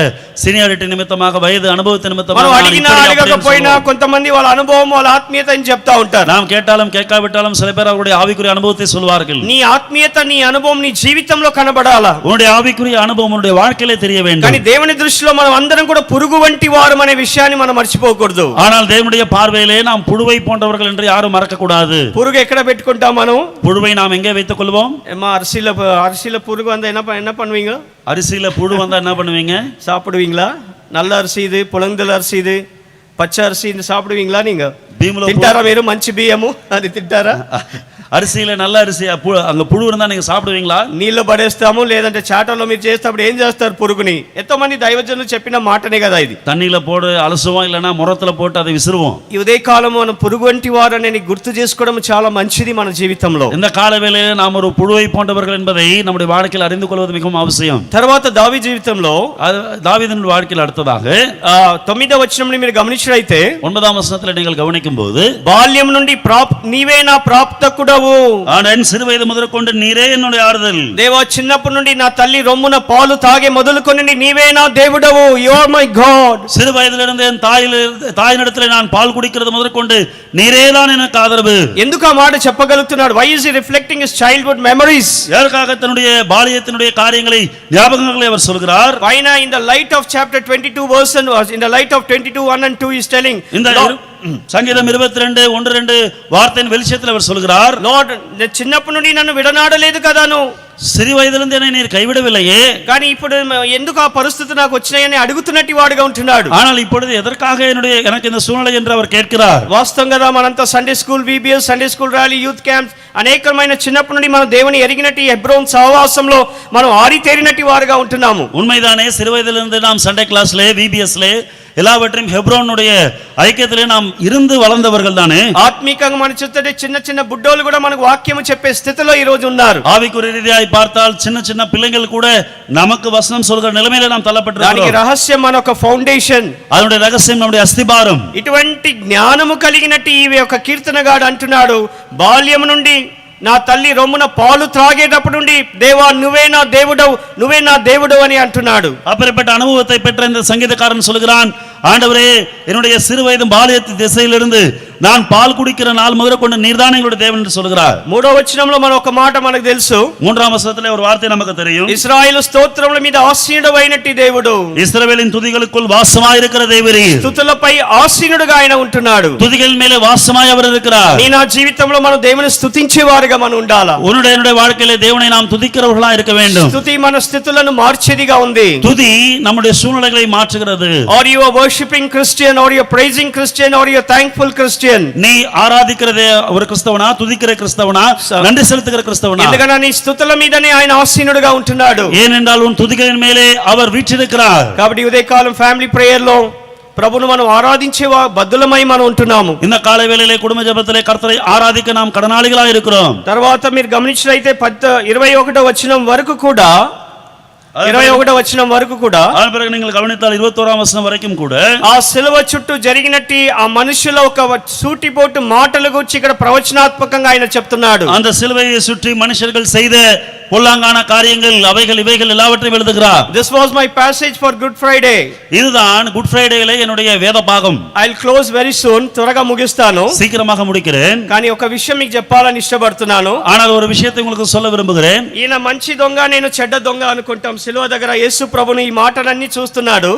சீனியாரிட்டி நிமித்தமாக, వయது అనుభవத்தின் నిమిత్తமாக, మనం అడిగినా అడగకపోయినా కొంతమంది వాళ్ళ అనుభవం, వాళ్ళ ఆత్మీయత అని చెప్తా ఉంటారు. நாம் கேட்டாலும் கேட்காவிட்டாலும் சில பேர் அவருடைய ஆவிக்குரிய அனுபவத்தை சொல்வார்கள். నీ ఆత్మీయత, నీ అనుభవం నీ జీవితంలో కనబడాలా. உன்னுடைய ஆவிக்குரிய அனுபவம் உன்னுடைய வாழ்க்கையிலே தெரிய வேண்டும். కానీ దేవుని దృష్టిలో మనం అందరం కూడా పురుగు వంటి వారు అనే విషయాన్ని మనం మర్చిపోకూడదు. ஆனால் தேவனுடைய தேவனுடைய பார்வையிலே நாம் புழுவை போன்றவர்கள் என்று யாரும் மறக்க கூடாது. పురుగు ఎక్కడ పెట్టుకుంటాం మనం? புழுவை நாம் எங்கே வைத்துக் கொள்வோம்? அரிசியில புరుగు வந்தா என்ன பண்ணுவீங்க? அரிசியில புழு வந்தா என்ன பண்ணுவீங்க? சாப்பிடுவீங்களா? நல்ல அரிசி இது, புலங்கல் அரிசி இது, పచ్చి అరిసి సాப்பிடுவீங்களா நீங்க? తింటారా మీరు? మంచి బియ్యము అది తింటారా? అరిసిలో నల్ల అరిసి అங்க పురుగు இருந்தா நீங்க సాப்பிடுவீங்களா? నీళ్ళు పడేస్తాము, లేదంటే చాటలో మీరు చేసేటప్పుడు ఏం చేస్తారు పురుగుని? ఎంతో మంది దైవజనులు చెప్పిన మాటనే కదా ఇది. தண்ணியில போடு అలసుவோம், இல்லனா మురతల పోட்டு அதை విసురుவோம். ఈ ఉదయ కాలం మనం పురుగు వంటి వారని గుర్తు చేసుకోవడం చాలా మంచిది మన జీవితంలో. இந்த காலவேளையிலே நாம் ஒரு புழுவை போன்றவர்கள் என்பதை நம்முடைய வாழ்க்கையில் அறிந்து கொள்வது மிகவும் அவசியம். తర్వాత దావీదు జీవితంలో தாவீதின் வாழ்க்கையில் அடுத்ததாக 9వ వచనంని మీరు గమనించినట్లయితే 9వ వచనத்தில் நீங்கள் கவனிக்கும்போது బాల్యం నుండి నీవే నా ప్రాప్తకుడవు, என் சிறு வயது முதற்கொண்டு நீரே என்னுடைய ஆறுதல். దేవా చిన్నప్పటి నుండి నా తల్లి రొమ్మున పాలు తాగే మొదలుకొని నీవే నా దేవుడవు, యు ఆర్ మై గాడ్. சிறு வயதிலிருந்து என் தாயினிடத்திலே நான் பால் குடிக்கிறது முதற்கொண்டு நீரே தான் எனக்கு ஆதரவு. ఎందుకు ఆ మాట చెప్పగలుగుతున్నాడు? why is he reflecting his childhood memories? யாருக்காக தன்னுடைய பால்யத்தினுடைய காரியங்களை ஞாபகங்களை அவர் சொல்கிறார். why na in the light of chapter 22 verse and in the light of 22:1 and 2 is telling இந்த சங்கீதம் 22:1-2 வார்த்தையின் வெளிச்சத்தில் அவர் சொல்கிறார், లార్డ్ చిన్నప్పటి నుండి నన్ను విడనాడలేదు కదా, నువ్వు சிறு వయதிலிருந்து என்னை நீர் கைவிடவில்லையே, కానీ ఇప్పుడు ఎందుకు ఆ పరిస్థితి నాకు వచ్చినాయని అడుగుతున్నట్టు వాడుగా ఉంటున్నాడు. ஆனால் இப்பொழுது எதற்காக எனக்கு இந்த சூழ்நிலை என்று அவர் கேட்கிறார். వాస్తవం కదా, మనంతా Sunday school, VBS, Sunday school rally, youth camps, అనేకమైన చిన్నప్పటి నుండి మనం దేవుని ఎరిగినట్టు హెబ్రోన్ సహవాసంలో మనం ఆరితేరినట్టు వారుగా ఉంటున్నాము. உண்மைதானே, சிறு வயதிலிருந்து நாம் சண்டே கிளாஸ்ல, VBSல எல்லாவற்றையும் ஹெப்ரோனுடைய ஐக்கியத்திலே நாம் இருந்து வளர்ந்தவர்கள் தானே. ఆత్మీకంగా మన చూస్తే చిన్న చిన్న బుడ్డోళ్ళు కూడా మనకు వాక్యము చెప్పే స్థితిలో ఈ రోజు ఉన్నారు. ஆவிக்குரிய ரீதியாய் பார்த்தால் சின்ன சின்ன பிள்ளைகள் கூட நமக்கு வசனம் சொல்கிற நிலைமையில நாம் தள்ளப்பட்டிருக்கிறோம். దానికి రహస్యం మన ఒక ఫౌండేషన్, அதனுடைய ரகசியம் நம்முடைய அஸ்திபாரம். ఇటువంటి జ్ఞానము కలిగినట్టు ఈ యొక్క కీర్తనగాడు అంటున్నాడు, బాల్యము నుండి నా తల్లి రొమ్మున పాలు త్రాగేటప్పుడు నుండి దేవా నువ్వే నా దేవుడవు, నువ్వే నా దేవుడు అని అంటున్నాడు. அப்படிப்பட்ட அனுபவத்தை பெற்ற இந்த சங்கீதக்காரன் சொல்கிறான், ஆண்டவரே என்னுடைய சிறு வயது பாலியத்து திசையிலிருந்து நான் பால் குடிக்கிற நாள் முதற்கொண்டு நீர்தான் எங்களுடைய தேவன் என்று சொல்கிறார். 3వ వచనంలో మన ఒక మాట మనకు తెలుసు. 3వ వచనத்திலே ஒரு வார்த்தை நமக்கு தெரியும். ఇశ్రాయేలు స్తోత్రముల మీద ఆసీనుడైనట్టి దేవుడు, இஸ்ரவேலின் துதிகளுக்குள் வாசமாய் இருக்கிற தேவரீ, స్తుతులపై ఆసీనుడుగా ఆయన ఉంటున్నాడు. துதிகள் மேலே வாசமாய் அவர் இருக்கிறார். నీ నా జీవితంలో మనం దేవుని స్తుతించేవారుగా మనం ఉండాలా. உன்னுடைய வாழ்க்கையிலே தேவனை நாம் துதிக்கிறவர்களாக இருக்க வேண்டும். స్తుతి మన స్థితులను మార్చేదిగా ఉంది. துதி நம்முடைய சூழ்நிலைகளை மாற்றுகிறது. Are you a worshiping Christian, or you a praising Christian, or you a thankful Christian? நீ ஆராதிக்கிறதே ஒரு கிறிஸ்தவனா, துதிக்கிற கிறிஸ்தவனா, நன்றி செலுத்துகிற கிறிஸ்தவனா? ఎందుకన్నా నీ స్తుతుల మీదనే ఆయన ఆసీనుడుగా ఉంటున్నాడు. ஏனென்றால் உன் துதிகளின் மேலே அவர் வீற்றிருக்கிறார். కాబట్టి ఉదయకాలం ఫ్యామిలీ ప్రేయర్ లో ప్రభువును మనం ఆరాధించే బద్దులమై మనం ఉంటున్నాము. இந்த కాల వేళలే కుటుంబ జపத்திலே కర్తரை ఆరాధిక நாம் கடனாளிகளாக இருக்கிறோம். తర్వాత మీరు గమనించినట్లయితే 21వ వచనం వరకు కూడా, 21వ వచనం వరకు కూడా, அதன் பிறகு நீங்கள் கவனித்தால் 21ஆம் வசனம் வரைக்கும் கூட ఆ సిలువ చుట్టూ జరిగినట్టి ఆ మనుషుల ఒక సూటిపోటు మాటల గురించి ఇక్కడ ప్రవచనాత్మకంగా ఆయన చెప్తున్నాడు. அந்த சிலுவையை சுற்றி மனுஷர்கள் செய்த பொல்லாங்கான காரியங்கள் அவைகள் இவைகள் எல்லாவற்றையும் எழுதுகிறார். This was my passage for Good Friday. இதுதான் குட் ஃப்ரைடேல என்னுடைய வேத பாகம். I'll close very soon. త్వరగా ముగిస్తాను. சீக்கிரமாக முடிக்கிறேன். కానీ ఒక విషయం మీకు చెప్పాలని ఇష్టపడుతున్నాను. ஆனால் ஒரு விஷயத்தை உங்களுக்கு சொல்ல விரும்புகிறேன். ఈయన మంచి దొంగ, నేను చెడ్డ దొంగ అనుకుంటాం. సిలువ దగ్గర యేసు ప్రభుని ఈ మాటలన్నీ చూస్తున్నాడు.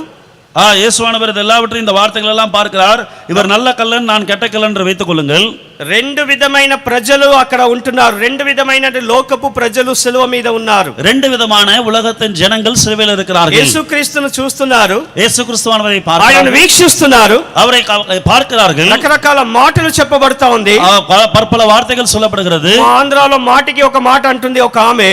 இயேசுவானவர் எல்லாவற்றையும் இந்த வார்த்தைகள் எல்லாம் பார்க்கிறார். இவர் நல்ல கல்லன், நான் கெட்ட கல்லன் என்று வைத்துக் கொள்ளுங்கள். రెండు విధమైన ప్రజలు అక్కడ ఉంటున్నారు. రెండు విధమైన లోకపు ప్రజలు సిలువ మీద ఉన్నారు. ரெண்டு விதமான உலகத்தின் ஜனங்கள் சிலுவையில் இருக்கிறார்கள். యేసుక్రీస్తును చూస్తున్నారు, இயேசு கிறிஸ்துவானவரை ఆయన பார்க்கிறார்கள், వీక్షిస్తున్నారు, அவரை பார்க்கிறார்கள். రకరకాల మాటలు చెప్పబడతా ఉంది. பற்பல வார்த்தைகள் சொல்லப்படுகிறது. మా ఆంధ్రాలో మాటికి ఒక మాట అంటుంది ఒక ఆమె.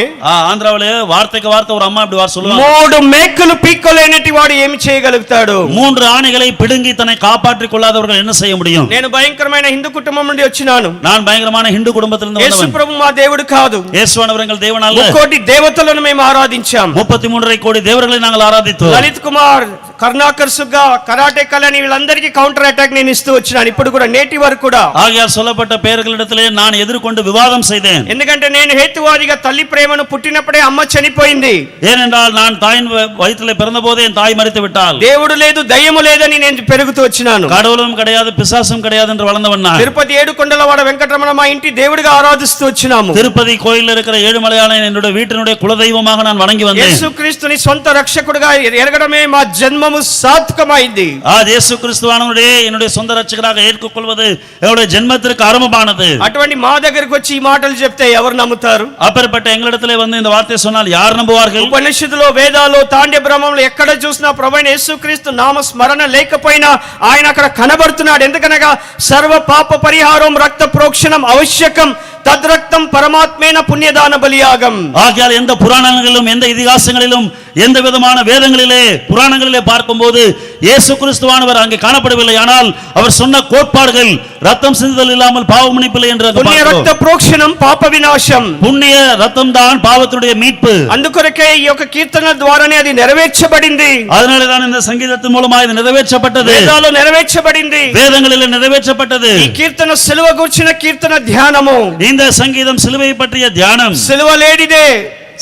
ஆந்திராவிலே வார்த்தைக்கு வார்த்தை ஒரு அம்மா இப்படி சொல்லுவாங்க, 3 మేకలు పీక్కోలేనటి వాడు ఏమి చేయగలుగుతాడు? 3 ஆணைகளை பிடுங்கி தன்னை காப்பாற்றிக் கொள்ளாதவர்கள் என்ன செய்ய முடியும்? నేను భయంకరమైన హిందూ కుటుంబం నుండి వచ్చినాను. நான் பயங்கரமான ஹிந்து குடும்பத்திலிருந்து యేసు வந்தவன். ప్రభు మా దేవుడు కాదు. இயேசுவானவர் எங்கள் தேவன் அல்ல. 3 కోటి దేవతలను మేము ఆరాధించాం. 33 కోடி தேவர்களை நாங்கள் ஆராதித்தோம். లలిత్ కుమార్, కరుణాకర్ సుగ్గా, కరాటే కళ్యాణి వీళ్ళందరికీ కౌంటర్ అటాక్ నేను ఇస్తూ వచ్చినాను. ఇప్పుడు కూడా నేటి వరకు కూడా ஆகையால் சொல்லப்பட்ட பெயர்களிடத்திலே நான் எதிர்கொண்டு விவாதம் செய்தேன். ఎందుకంటే నేను హేతువాదిగా తల్లి ప్రేమను పుట్టినప్పుడే అమ్మ చనిపోయింది. ஏனென்றால் நான் தாயின் வயிற்றிலே பிறந்தபோதே என் தாய் மரித்து விட்டாள். దేవుడు లేదు, దయ్యము లేదని నేను పెరుగుతూ వచ్చినాను. கடவுளும் கிடையாது, பிசாசும் கிடையாது என்று வளர்ந்தவன் நான். తిరుపతి 7 ఏడుకొండలవాడ వెంకటరమణ మా ఇంటి దేవుడిగా ఆరాధిస్తూ వచ్చినాము. திருப்பதி கோயில்ல இருக்கிற ஏழுமலையான என்னுடைய வீட்டினுடைய குலதெய்வமாக நான் வணங்கி வந்தேன். యేసుక్రీస్తుని సొంత రక్షకుడిగా ఎరగడమే మా జన్మము సార్థకమైంది. இயேசு கிறிஸ்துவானவரே என்னுடைய சொந்த ரட்சகராக ஏற்றுக்கொள்வது என்னுடைய ஜென்மத்திற்கு ஆரம்பமானது. అటువంటి మా దగ్గరికి వచ్చి ఈ మాటలు చెప్తే ఎవరు నమ్ముతారు? அப்பேற்பட்ட எங்களிடத்திலே வந்து இந்த வார்த்தையை சொன்னால் யார் நம்புவார்கள்? ఉపనిషత్తులో వేదాల్లో తాండ్య బ్రహ్మంలో ఎక్కడ చూసినా ప్రభువైన యేసుక్రీస్తు నామ స్మరణ లేకపోయినా ఆయన అక్కడ కనబడుతున్నాడు. ఎందుకనగా సర్వ పాప పరిహారం రక్త ప్రోక్షణం ఆవశ్యకం தத்ரக்தம் பரமாத்மேன புண்ணியதான பலியாகம். ஆகையால் எந்த புராணங்களிலும் எந்த இதிகாசங்களிலும் எந்த விதமான வேதங்களிலே புராணங்களிலே பார்க்கும்போது இயேசு கிறிஸ்துவானவர் அங்கே காணப்படவில்லை. ஆனால் அவர் சொன்ன கோட்பாடுகள் ரத்தம் சிந்துதல் இல்லாமல் பாவ மன்னிப்பில்லை என்று புண்ணிய ரத்த ప్రోక్షణం పాప వినాశం. புண்ணிய ரத்தம் தான் பாவத்துடைய மீட்பு. అందుకొరకే ఈ యొక్క కీర్తనల ద్వారానే అది నెరవేర్చబడింది. அதனால தான் இந்த சங்கீதத்தின் மூலமாக இது நிறைவேற்றப்பட்டது. వేదాల్లో నెరవేర్చబడింది. வேதங்களிலே நிறைவேற்றப்பட்டது. ఈ కీర్తన సిలువ గురించిన కీర్తన ధ్యానము. இந்த சங்கீதம் சிலுவை பற்றிய தியானம். సిలువ లేనిదే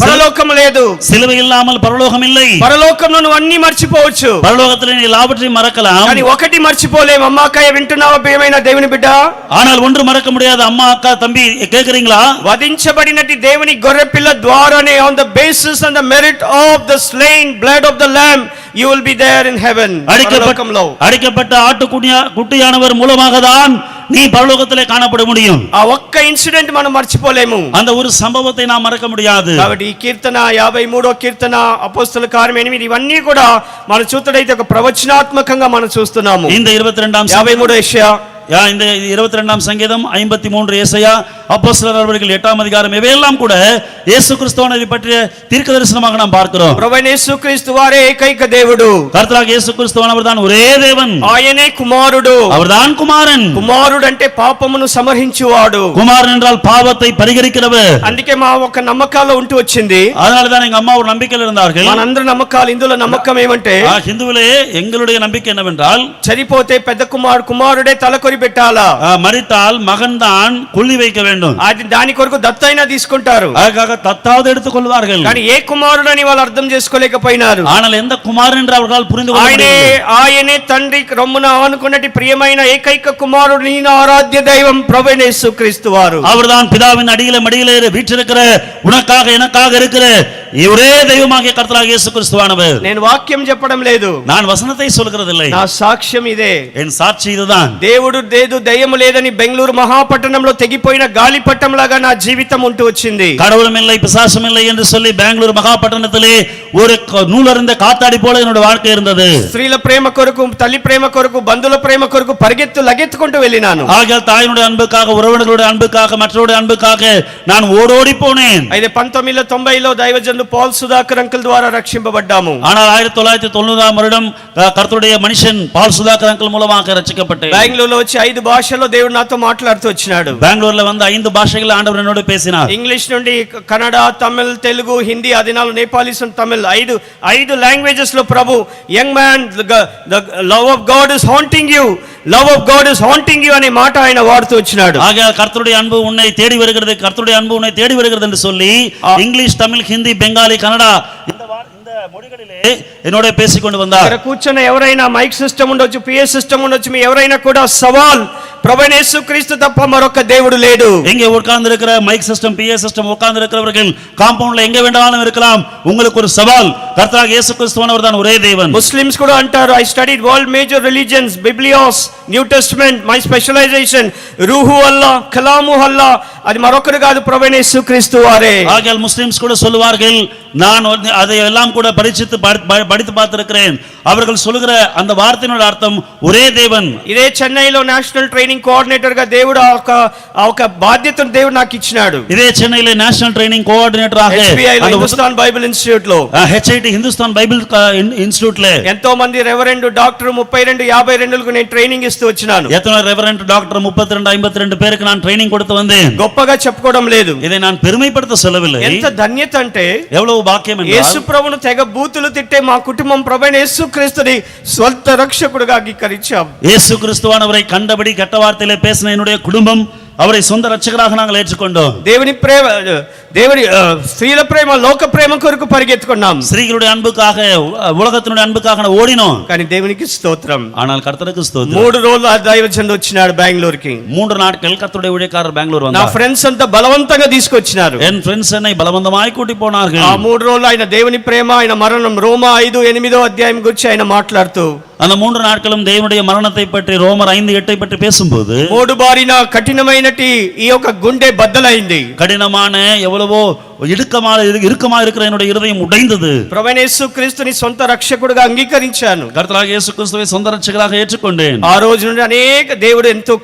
పరలోకం లేదు. சிலுவை இல்லாமல் பரலோகம் இல்லை. పరలోకంలో నువ్వు అన్ని మర్చిపోవచ్చు. பரலோகத்திலே நீ எல்லாவற்றையும் மறக்கலாம். కానీ ఒకటి మర్చిపోలేం. అమ్మా అక్కయ్య వింటున్నావా ప్రియమైన దేవుని బిడ్డ? ஆனால் ஒன்று மறக்க முடியாது. అమ్మా అక్క தம்பி కేக்குறீங்களா? వధించబడినటి దేవుని గొర్రెపిల్ల ద్వారానే on the basis and the merit of the slain blood of the lamb you will be there in heaven. அடிக்கப்பட்ட ஆட்டுக்குட்டியானவர் மூலமாக தான் நீ பரலோகத்திலே காணப்பட முடியும். ఆ ఒక్క ఇన్సిడెంట్ మనం మర్చిపోలేము. அந்த ஒரு சம்பவத்தை நாம் மறக்க முடியாது. కాబట్టి ఈ కీర్తన 53వ కీర్తన అపోస్తల కార్యం 8 ఇవన్నీ కూడా మనం చూస్తున్నట్లయితే ఒక ప్రవచనాత్మకంగా మనం చూస్తున్నాము. இந்த 22 53 యెషయా இந்த 22ஆம் சங்கீதம் 53 ஏசாயா அப்போஸ்தலர் நடவடிக்கைகள் 8ஆம் அதிகாரம் இவையெல்லாம் கூட இயேசு கிறிஸ்துவை பற்றிய தீர்க்கதரிசனமாக நாம் பார்க்கிறோம். ప్రభువైన యేసుక్రీస్తు వారే ఏకైక దేవుడు. கர்த்தராகிய இயேசு கிறிஸ்துவானவர் தான் ஒரே தேவன். ఆయనే కుమారుడు. அவர்தான் குமாரன். కుమారుడు అంటే పాపమును సమర్హించువాడు. குமாரன் என்றால் பாவத்தை பரிகரிக்கிறவர். అందుకే మా ఒక నమ్మకాల్లో ఉంటూ వచ్చింది. அதனால தான் எங்க அம்மா ஒரு நம்பிக்கையில் இருந்தார்கள். మనందరి నమ్మకాలు ఇందులో నమ్మకం ఏమంటే హిందువులే எங்களுடைய நம்பிக்கை என்னவென்றால் చనిపోతే పెద్ద కుమారుడే తలకొరి పెట్టాలా, மரித்தால் மகன் தான் கொல்லி வைக்க வேண்டும். అది దాని కొరకు దత్తైనా తీసుకుంటారు. அதுக்காக தத்தாவது எடுத்துக் கொள்வார்கள். కానీ ఏ కుమారుడని వాళ్ళు అర్థం చేసుకోలేకపోయినారు. ஆனால் எந்த குமாரன் என்று அவர்களால் புரிந்து கொள்ள முடியவில்லை. ఆయనే తండ్రి రొమ్మున ఆనుకున్నటి ప్రియమైన ఏకైక కుమారుడు నీ ఆరాధ్య దైవం ప్రభువైన యేసుక్రీస్తు వారు. அவர்தான் பிதாவின் அடியிலே மடியிலே வீற்றிருக்கிற உனக்காக எனக்காக இருக்கிற ஒரே தெய்வமாகிய கர்த்தராகிய இயேசு கிறிஸ்துவானவர். నేను వాక్యం చెప్పడం లేదు, நான் వசனத்தை சொல்கிறதில்லை. నా సాక్ష్యం ఇదే. என் சாட்சி இதுதான். దేవుడు లేదు దయ్యం లేదని బెంగళూరు మహాపట్టణంలో తెగిపోయిన గాలిపటం లాగా నా జీవితం ఉంటూ వచ్చింది. கடவுளும் இல்லை பிசாசும் இல்லை என்று சொல்லி பெங்களூர் மகாபட்டணத்திலே ஒரு நூலறிந்த காத்தாடி போல என்னோட வாழ்க்கை இருந்தது. స్త్రీల ప్రేమ కొరకు, తల్లి ప్రేమ కొరకు, బంధువుల ప్రేమ కొరకు లగెత్తుకుంటూ వెళ్ళినాను. ஆகையால் தாயினுடைய அன்புக்காக, உறவினர்களுடைய அன்புக்காக, மற்றவருடைய அன்புக்காக நான் ஓடோடி போனேன். అయితే 1990లో దైవజనులు పాల్ సుధాకర్ అంకుల్ ద్వారా రక్షింపబడ్డాము. ஆனால் 1990ஆம் வருடம் கர்த்தருடைய மனுஷன் பால் சுதாகர் அங்கிள் மூலமாக ரட்சிக்கப்பட்டேன். బెంగళూరులో వచ్చి 5 భాషల్లో దేవుడు నాతో మాట్లాడుతూ వచ్చినాడు. பெங்களூர்ல வந்து 5 பாஷைகள் ஆண்டவர் என்னோடு பேசினார். ఇంగ్లీష్ నుండి కన్నడ, తమిళ్, తెలుగు, హిందీ, 14 నేపాలీస్ అండ్ తమిళ్ 5 లాంగ్వేజెస్ లో ప్రభు young man the love of God is haunting you, love of God is haunting you అనే మాట ఆయన వాడుతూ వచ్చినాడు. ஆகையால் கர்த்தருடைய அன்பு உன்னை தேடி வருகிறது, கர்த்தருடைய அன்பு உன்னை தேடி வருகிறது என்று சொல்லி இங்கிலீஷ், தமிழ், ஹிந்தி, பெங்காலி, கன்னடா இந்த மொழிகளிலே என்னோட பேசிக்கொண்டு வந்தார். ఇక్కడ కూర్చున్న ఎవరైనా మైక్ సిస్టమ్ ఉండొచ్చు, పిఏ సిస్టమ్ ఉండొచ్చు, మీ ఎవరైనా కూడా సవాల్ ప్రభువైన యేసుక్రీస్తు తప్ప మరొక దేవుడు లేడు. எங்கே உட்கார்ந்து இருக்கிற மைக் சிஸ்டம், பிஏ சிஸ்டம் உட்கார்ந்து இருக்கிறவர்கள் காம்பவுண்ட்ல எங்க வேண்டாலும் இருக்கலாம், உங்களுக்கு ஒரு சவால், கர்த்தராகிய இயேசு கிறிஸ்துவானவர் தான் ஒரே தேவன். ముస్లిమ్స్ కూడా అంటారు I studied world major religions, Biblios, New Testament, my specialization రూహు Allah, Kalam Allah, అది మరొకరు కాదు ప్రభువైన యేసుక్రీస్తు వారే. ஆகையால் முஸ்லிம்ஸ் கூட சொல்வார்கள் நான் அதை எல்லாம் கூட படித்து பார்த்திருக்கிறேன். அவர்கள் சொல்லுகிற அந்த வார்த்தையினோட அர்த்தம் ஒரே தேவன். ఇదే చెన్నైలో నేషనల్ ట్రైనింగ్ కోఆర్డినేటర్ గా దేవుడు ఒక బాధ్యతను దేవుడు నాకు ఇచ్చినాడు. ఇదే చెన్నైలో నేషనల్ ట్రైనింగ్ కోఆర్డినేటర్ ఆగే హిందుస్థాన్ బైబిల్ ఇన్స్టిట్యూట్ లో, హెచ్ఐటి హిందుస్థాన్ బైబిల్ ఇన్స్టిట్యూట్ లో ఎంతో మంది రెవరెండ్ డాక్టర్ 32 52లకు నేను ట్రైనింగ్ ఇస్తూ వచ్చినాను. எத்தனை ரெவரண்ட் டாக்டர் 32 52 பேருக்கு நான் ட்ரைனிங் கொடுத்து வந்தேன். గొప్పగా చెప్పుకోవడం లేదు, இதை நான் பெருமைப்படுத்த சொல்லவில்லை. ఎంత ధన్యత అంటే எவ்வளவு பாக்கியம் என்றால் యేసు ప్రభువును తెగ బూతులు తిట్టే మా కుటుంబం ప్రభువైన యేసుక్రీస్తుని స్వంత రక్షకుడిగా అంగీకరించాం. యేసు கிறிஸ்துவானவரை கண்டபடி கெட்ட வார்த்தையிலே பேசின என்னுடைய குடும்பம் அவரை சொந்த ரட்சகராக நாங்கள் ஏற்றுக்கொண்டோம். దేవుని ప్రేమ దేవుని స్త్రీల ప్రేమ లోక ప్రేమ కొరకు పరిగెత్తుకున్నాం. ஸ்திரீகளுடைய அன்புக்காக உலகத்தினுடைய அன்புக்காக ஓடினோம். కానీ దేవునికి స్తోత్రం. ஆனால் కర్తருக்கு స్తోత్రం. 3 రోజులు ఆ దైవజనుడు వచ్చినాడు బెంగళూరుకి. 3 నాட்கள் கர்த்தருடைய ஊழியக்காரர் பெங்களூர் నా வந்தார். ఫ్రెండ్స్ అంతా బలవంతంగా తీసుకొచ్చినారు. என் ஃப்ரெண்ட்ஸ் என்னை பலவந்தமாய் கூட்டி போனார்கள். ఆ 3 రోజులు ఆయన దేవుని ప్రేమ ఆయన మరణం రోమా 5:8 అధ్యాయం గురించి ఆయన మాట్లాడుతూ அந்த 3 நாட்களும் தேவனுடைய மரணத்தை பற்றி ரோமர் 5:8 பற்றி பேசும்போது మూడు బారిన కఠినమైనటి ఈ యొక్క గుండె బద్దలైంది. கடினமான எவ்வளவோ இறுக்கமா இருக்கிற என்னுடைய இருதயம் உடைந்தது. ప్రభువైన యేసుక్రీస్తుని సొంత రక్షకుడిగా అంగీకరించాను. கர்த்தராகிய இயேசு கிறிஸ்துவை சொந்த ரட்சகராக ஏற்றுக்கொண்டேன். ఆ రోజు నుండి అనేక దేవుడు ఎంతో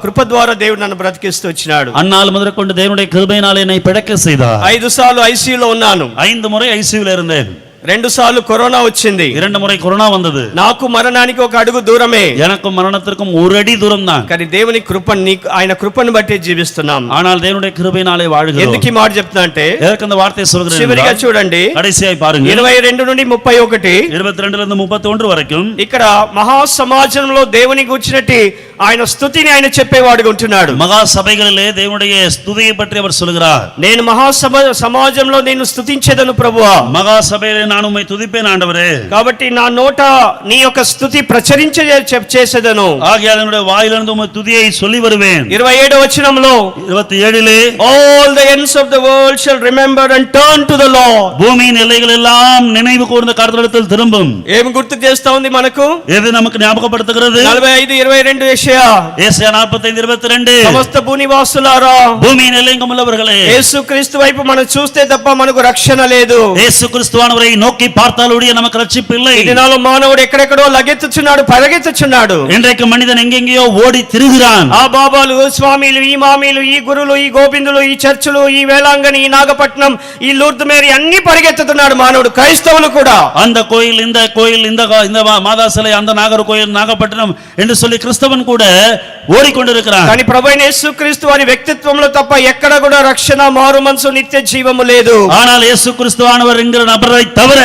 కృప ద్వారా దేవుడు నన్ను బ్రతికిస్తూ వచ్చినాడు. அந்நாள் முதற்கொண்டு தேவனுடைய கிருபையினாலே என்னை பிழைக்க செய்தார். 5 సార్లు ఐసీయూలో ఉన్నాను. 5 முறை ஐசியூல இருந்தேன். 2 సార్లు కరోనా వచ్చింది. 2 முறை கொரோனா வந்தது. నాకు మరణానికి ఒక అడుగు దూరమే. எனக்கும் மரணத்திற்கும் ஒரு அடி தூரம் தான். కానీ దేవుని ఆయన కృపను బట్టి జీవిస్తున్నాం. ஆனால் தேவனுடைய கிருபையினாலே வாழ்கிறோம். ఎందుకు ఈ మాట చెప్తున్నా అంటే எதற்கு அந்த வார்த்தையை சொல்கிறேன்? చివరిగా చూడండి, கடைசியாய் பாருங்க, 22 నుండి 31, 22 லிருந்து 31 வரைக்கும் ఇక్కడ మహా సమాజంలో దేవుని గురించినట్టి ఆయన స్తుతిని ఆయన చెప్పేవాడుగా ఉంటున్నాడు. மகா சபைகளிலே தேவனுடைய ஸ்துதியை பற்றி அவர் சொல்கிறார். నేను మహా సమాజంలో నేను స్తుతించేదను ప్రభువా. மகா சபையிலே நான் உம்மை துதிப்பேன் ஆண்டவரே. కాబట్టి నా నోట నీ యొక్క స్తుతి చేసేదను. ஆகையால் என்னுடைய வாயிலிருந்து உம்மை துதியை சொல்லி வருவேன். 27వ వచనంలో 27 all the ends of the world shall remember and turn to the Lord. பூமியின் எல்லைகள் எல்லாம் நினைவு கூர்ந்து கர்த்தரிடத்தில் திரும்பும். ఏం గుర్తు చేస్తా ఉంది మనకు? எது நமக்கு ஞாபகப்படுத்துகிறது? 45:22 యెషయా 45:22 సమస్త భూనివాసులారా, பூமியின் எல்லையெங்கும் உள்ளவர்களே, యేసుక్రీస్తు వైపు మనం చూస్తే తప్ప మనకు రక్షణ లేదు. இயேசு கிறிஸ்துவானவரை நோக்கி பார்த்தாலுடைய நமக்கு ரட்சிப்பு இல்லை. ఈ దినాల్లో మానవుడు ఎక్కడెక్కడో లగెత్తుచున్నాడు, పరిగెత్తుచున్నాడు. இன்றைக்கு மனிதன் எங்கெங்கேயோ ஓடி திரிகிறான். ఆ బాబాలు, స్వామీలు, ఈ మామీలు, ఈ గురులు, ఈ గోవిందులు, ఈ చర్చిలు, ఈ వేలాంగని, ఈ నాగపట్నం, ఈ లూర్ద్ మేరీ అన్ని పరిగెత్తుతున్నాడు మానవుడు, క్రైస్తవులు కూడా. அந்த கோயில், இந்த கோயில், இந்த மாதா சிலை, அந்த நாகர் கோயில், நாகப்பட்டினம் என்று சொல்லி கிறிஸ்தவன் கூட ஓடிக்கொண்டிருக்கிறான். కానీ ప్రభువైన యేసుక్రీస్తు వారి వ్యక్తిత్వంలో తప్ప ఎక్కడ కూడా రక్షణ, మారు మనసు, నిత్య జీవము లేదు. ஆனால் இயேசு கிறிஸ்துவானவர் என்கிற நபரை தவிர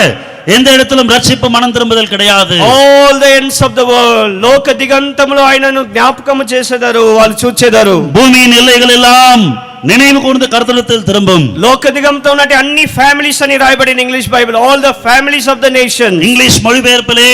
எந்த இடத்திலும் ரட்சிப்பு, மனம் திரும்புதல் கிடையாது. all the ends of the world, లోక దిగంతములో ఆయనను జ్ఞాపకము చేసేదారు, వాళ్ళు చూచేదారు. பூமியின் எல்லைகள் எல்லாம் நினைவு கூர்ந்து கர்த்தரிடத்தில் திரும்பும். లోక దిగంతో ఉన్నటి అన్ని ఫ్యామిలీస్ అని రాయబడిన English Bible, all the families of the nation. English மொழிபெயர்ப்பிலே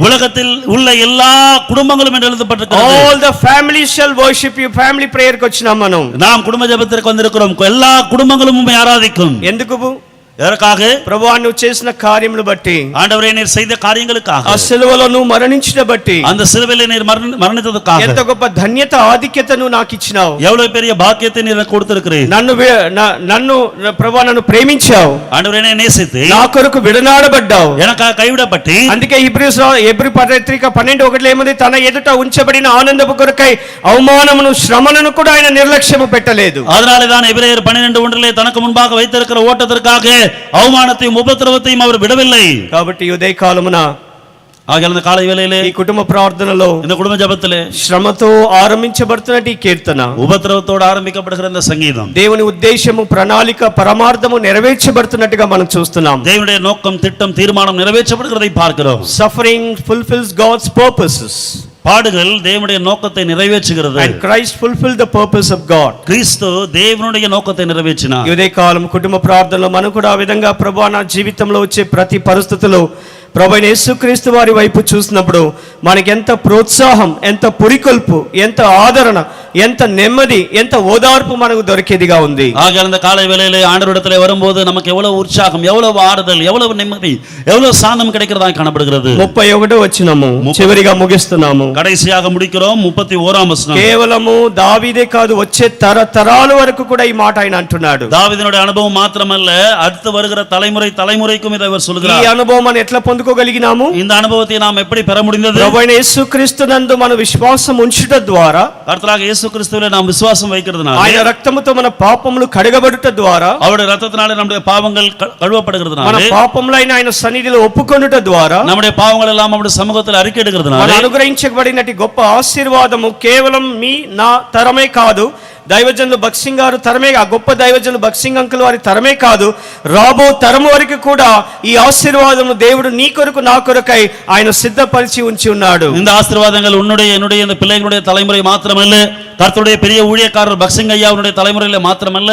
உலகத்தில் உள்ள எல்லா குடும்பங்களும் என்று எழுதப்பட்டிருக்கிறது. all the families shall worship you. Family prayer కి వచ్చినాం మనం. நாம் குடும்ப ஜெபத்திற்கு வந்திருக்கிறோம். எல்லா குடும்பங்களும் உம்மை ஆராதிக்கும். ఎందుకు? எதற்காக? ప్రభువా నువ్వు చేసిన కార్యములు బట్టి, ஆண்டவரே நீர் செய்த காரியங்களுக்காக, ఆ సిలువలో నువ్వు మరణించిన బట్టి, அந்த சிலுவையிலே நீர் மரணித்ததுக்காக, ఎంత గొప్ప ధన్యత, ఆధిక్యత నువ్వు నాకు ఇచ్చినావు. எவ்வளவு பெரிய பாக்கியத்தை நீர் எனக்கு கொடுத்திருக்கிறீர். నన్ను ప్రభువా నన్ను ప్రేమించావు. ஆண்டவரே என்னை நேசித்து నా కొరకు విడనాడబడ్డావు. எனக்காக கைவிடப்பட்டு, అందుకే హెబ్రీ పత్రిక 12:1 ఏముంది? తన ఎదుట ఉంచబడిన ఆనందపు కొరకై అవమానమును, శ్రమలను కూడా ఆయన నిర్లక్ష్యము పెట్టలేదు. அதனாலே தான் எபிரேயர் 12:1 தனக்கு முன்பாக வைத்திருக்கிற ஓட்டத்திற்காக அவமானத்தையும் உபத்திரவத்தையும் அவர் விடவில்லை. కాబట్టి ఉదయ కాలమున, ஆகையால் இந்த காலை வேளையிலே, ఈ కుటుంబ ప్రార్థనలో, இந்த குடும்ப ஜெபத்திலே శ్రమతో ఆరంభించబడుతున్నట్టు ఈ కీర్తన, உபத்திரவத்தோடு ஆரம்பிக்கப்படுகிற இந்த சங்கீதம், దేవుని ఉద్దేశము, ప్రణాళిక, పరమార్థము నెరవేర్చబడుతున్నట్టుగా మనం చూస్తున్నాం. தேவனுடைய நோக்கம், திட்டம், தீர்மானம் நிறைவேற்றப்படுகிறதை பார்க்கிறோம். Suffering fulfills God's purposes. பாடுகள் தேவனுடைய நோக்கத்தை நிறைவேற்றுகிறது. And Christ fulfilled the purpose of God. கிறிஸ்து தேவனுடைய నోకத்தை నెరవేర్చినాர். ఈ ఉదయకాలం కుటుంబ ప్రార్థనలో మనం కూడా ఆ విధంగా ప్రభువా నా జీవితంలో వచ్చే ప్రతి పరిస్థితిలో ప్రభువైన యేసుక్రీస్తు వారి వైపు చూసినప్పుడు మనకి ఎంత ప్రోత్సాహం, ఎంత పురికొల్పు, ఎంత ఆదరణ, ఎంత నెమ్మది, ఎంత ఓదార్పు మనకు దొరికేదిగా ఉంది. ஆகையால் இந்த காலை வேளையிலே ஆண்டவரிடத்திலே வரும்போது நமக்கு எவ்வளவு உற்சாகம், எவ்வளவு ஆறுதல், எவ்வளவு நிம்மதி, எவ்வளவு சாந்தம் கிடைக்கிறதாக காணப்படுகிறது. 31వ వచనము చివరిగా ముగిస్తున్నాము. கடைசியாக முடிக்கிறோம். 31ஆம் வசனம். కేవలము దావీదే కాదు, వచ్చే తరతరాల వరకు కూడా ఈ మాట ఆయన అంటున్నాడు. தாவீதினுடைய அனுபவம் மாத்திரமல்ல, அடுத்து வருகிற தலைமுறைக்கும் இதை அவர் ఈ சொல்கிறார். అనుభవం మనం ఎట్లా పొందుకోగలిగినాము? இந்த அனுபவத்தை நாம் எப்படி பெற முடிந்தது? ప్రభువైన యేసుక్రీస్తునందు మన విశ్వాసం ఉంచుట ద్వారా, கர்த்தராகிய இயேசு கிறிஸ்துவிலே நாம் விசுவாசம் வைக்கிறதுனால, ఆయన రక్తముతో మన పాపములు కడగబడుట ద్వారా, அவருடைய ரத்தத்தினாலே நம்முடைய பாவங்கள் మన கழுவப்படுகிறதுனால, పాపములైన ఆయన సన్నిధిలో ఒప్పుకొనుట ద్వారా, நம்முடைய பாவங்கள் ఎல்லாம் அவருடைய సముఖத்தில் మన அறிக்கையிடுகிறதுனால, అనుగ్రహించబడినటి గొప్ప ఆశీర్వాదము కేవలం మీ నా తరమే కాదు, దైవజనులు భక్సింగ్ గారు తరమే, ఆ గొప్ప దైవజనులు భక్సింగ్ అంకుల్ వారి తరమే కాదు, రాబో తరము వరకు కూడా ఈ ఆశీర్వాదము దేవుడు నీ కొరకు, నా కొరకై ఆయన సిద్ధపరిచి ఉంచి ఉన్నాడు. இந்த ஆசீர்வாதங்கள் உன்னுடைய, என்னுடைய, இந்த பிள்ளைகளுடைய தலைமுறை மாத்திரமல்ல, கர்த்தருடைய பெரிய ஊழியக்காரர் பக்சிங் ஐயாவுடைய தலைமுறையில மாத்திரமல்ல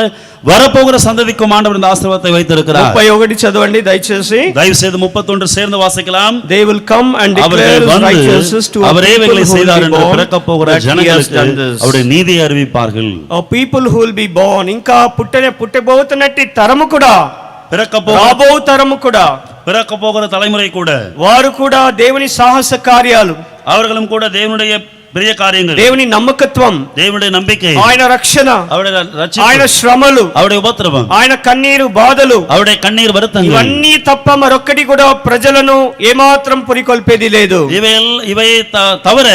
வரப்போகிற சந்ததிக்கும் ஆண்டவர் இந்த ஆசீர்வாதத்தை வைத்திருக்கிறார். 31 చదవండి దయచేసి. தயவு செய்து 31 சேர்ந்து வாசிக்கலாம். They will come and declare his righteousness to அவரே இவைகளை செய்தார் என்று பிறக்கப் போகிற that he has ஜனங்களுக்கு done this. அவருடைய நீதியை அறிவிப்பார்கள். People who will be born, ఇంకా పుట్టబోతున్నట్టి తరము కూడా, రాబో తరము కూడా, பிறக்கப் போகிற தலைமுறை கூட, వారు కూడా దేవుని సాహస కార్యాలు, அவர்களும் கூட தேவனுடைய பெரிய காரியங்கள், దేవుని నమ్మకత్వం, தேவனுடைய நம்பிக்கை, ఆయన రక్షణ, அவருடைய ரட்சிப்பு, ఆయన శ్రమలు, அவருடைய உபத்திரவம், ఆయన కన్నీరు బాధలు, அவருடைய కన్నీరు வருத்தங்கள், ఇవన్నీ తప్ప మరొక్కటి కూడా ప్రజలను ఏమాత్రం పురికొల్పేది లేదు. இவை தவிர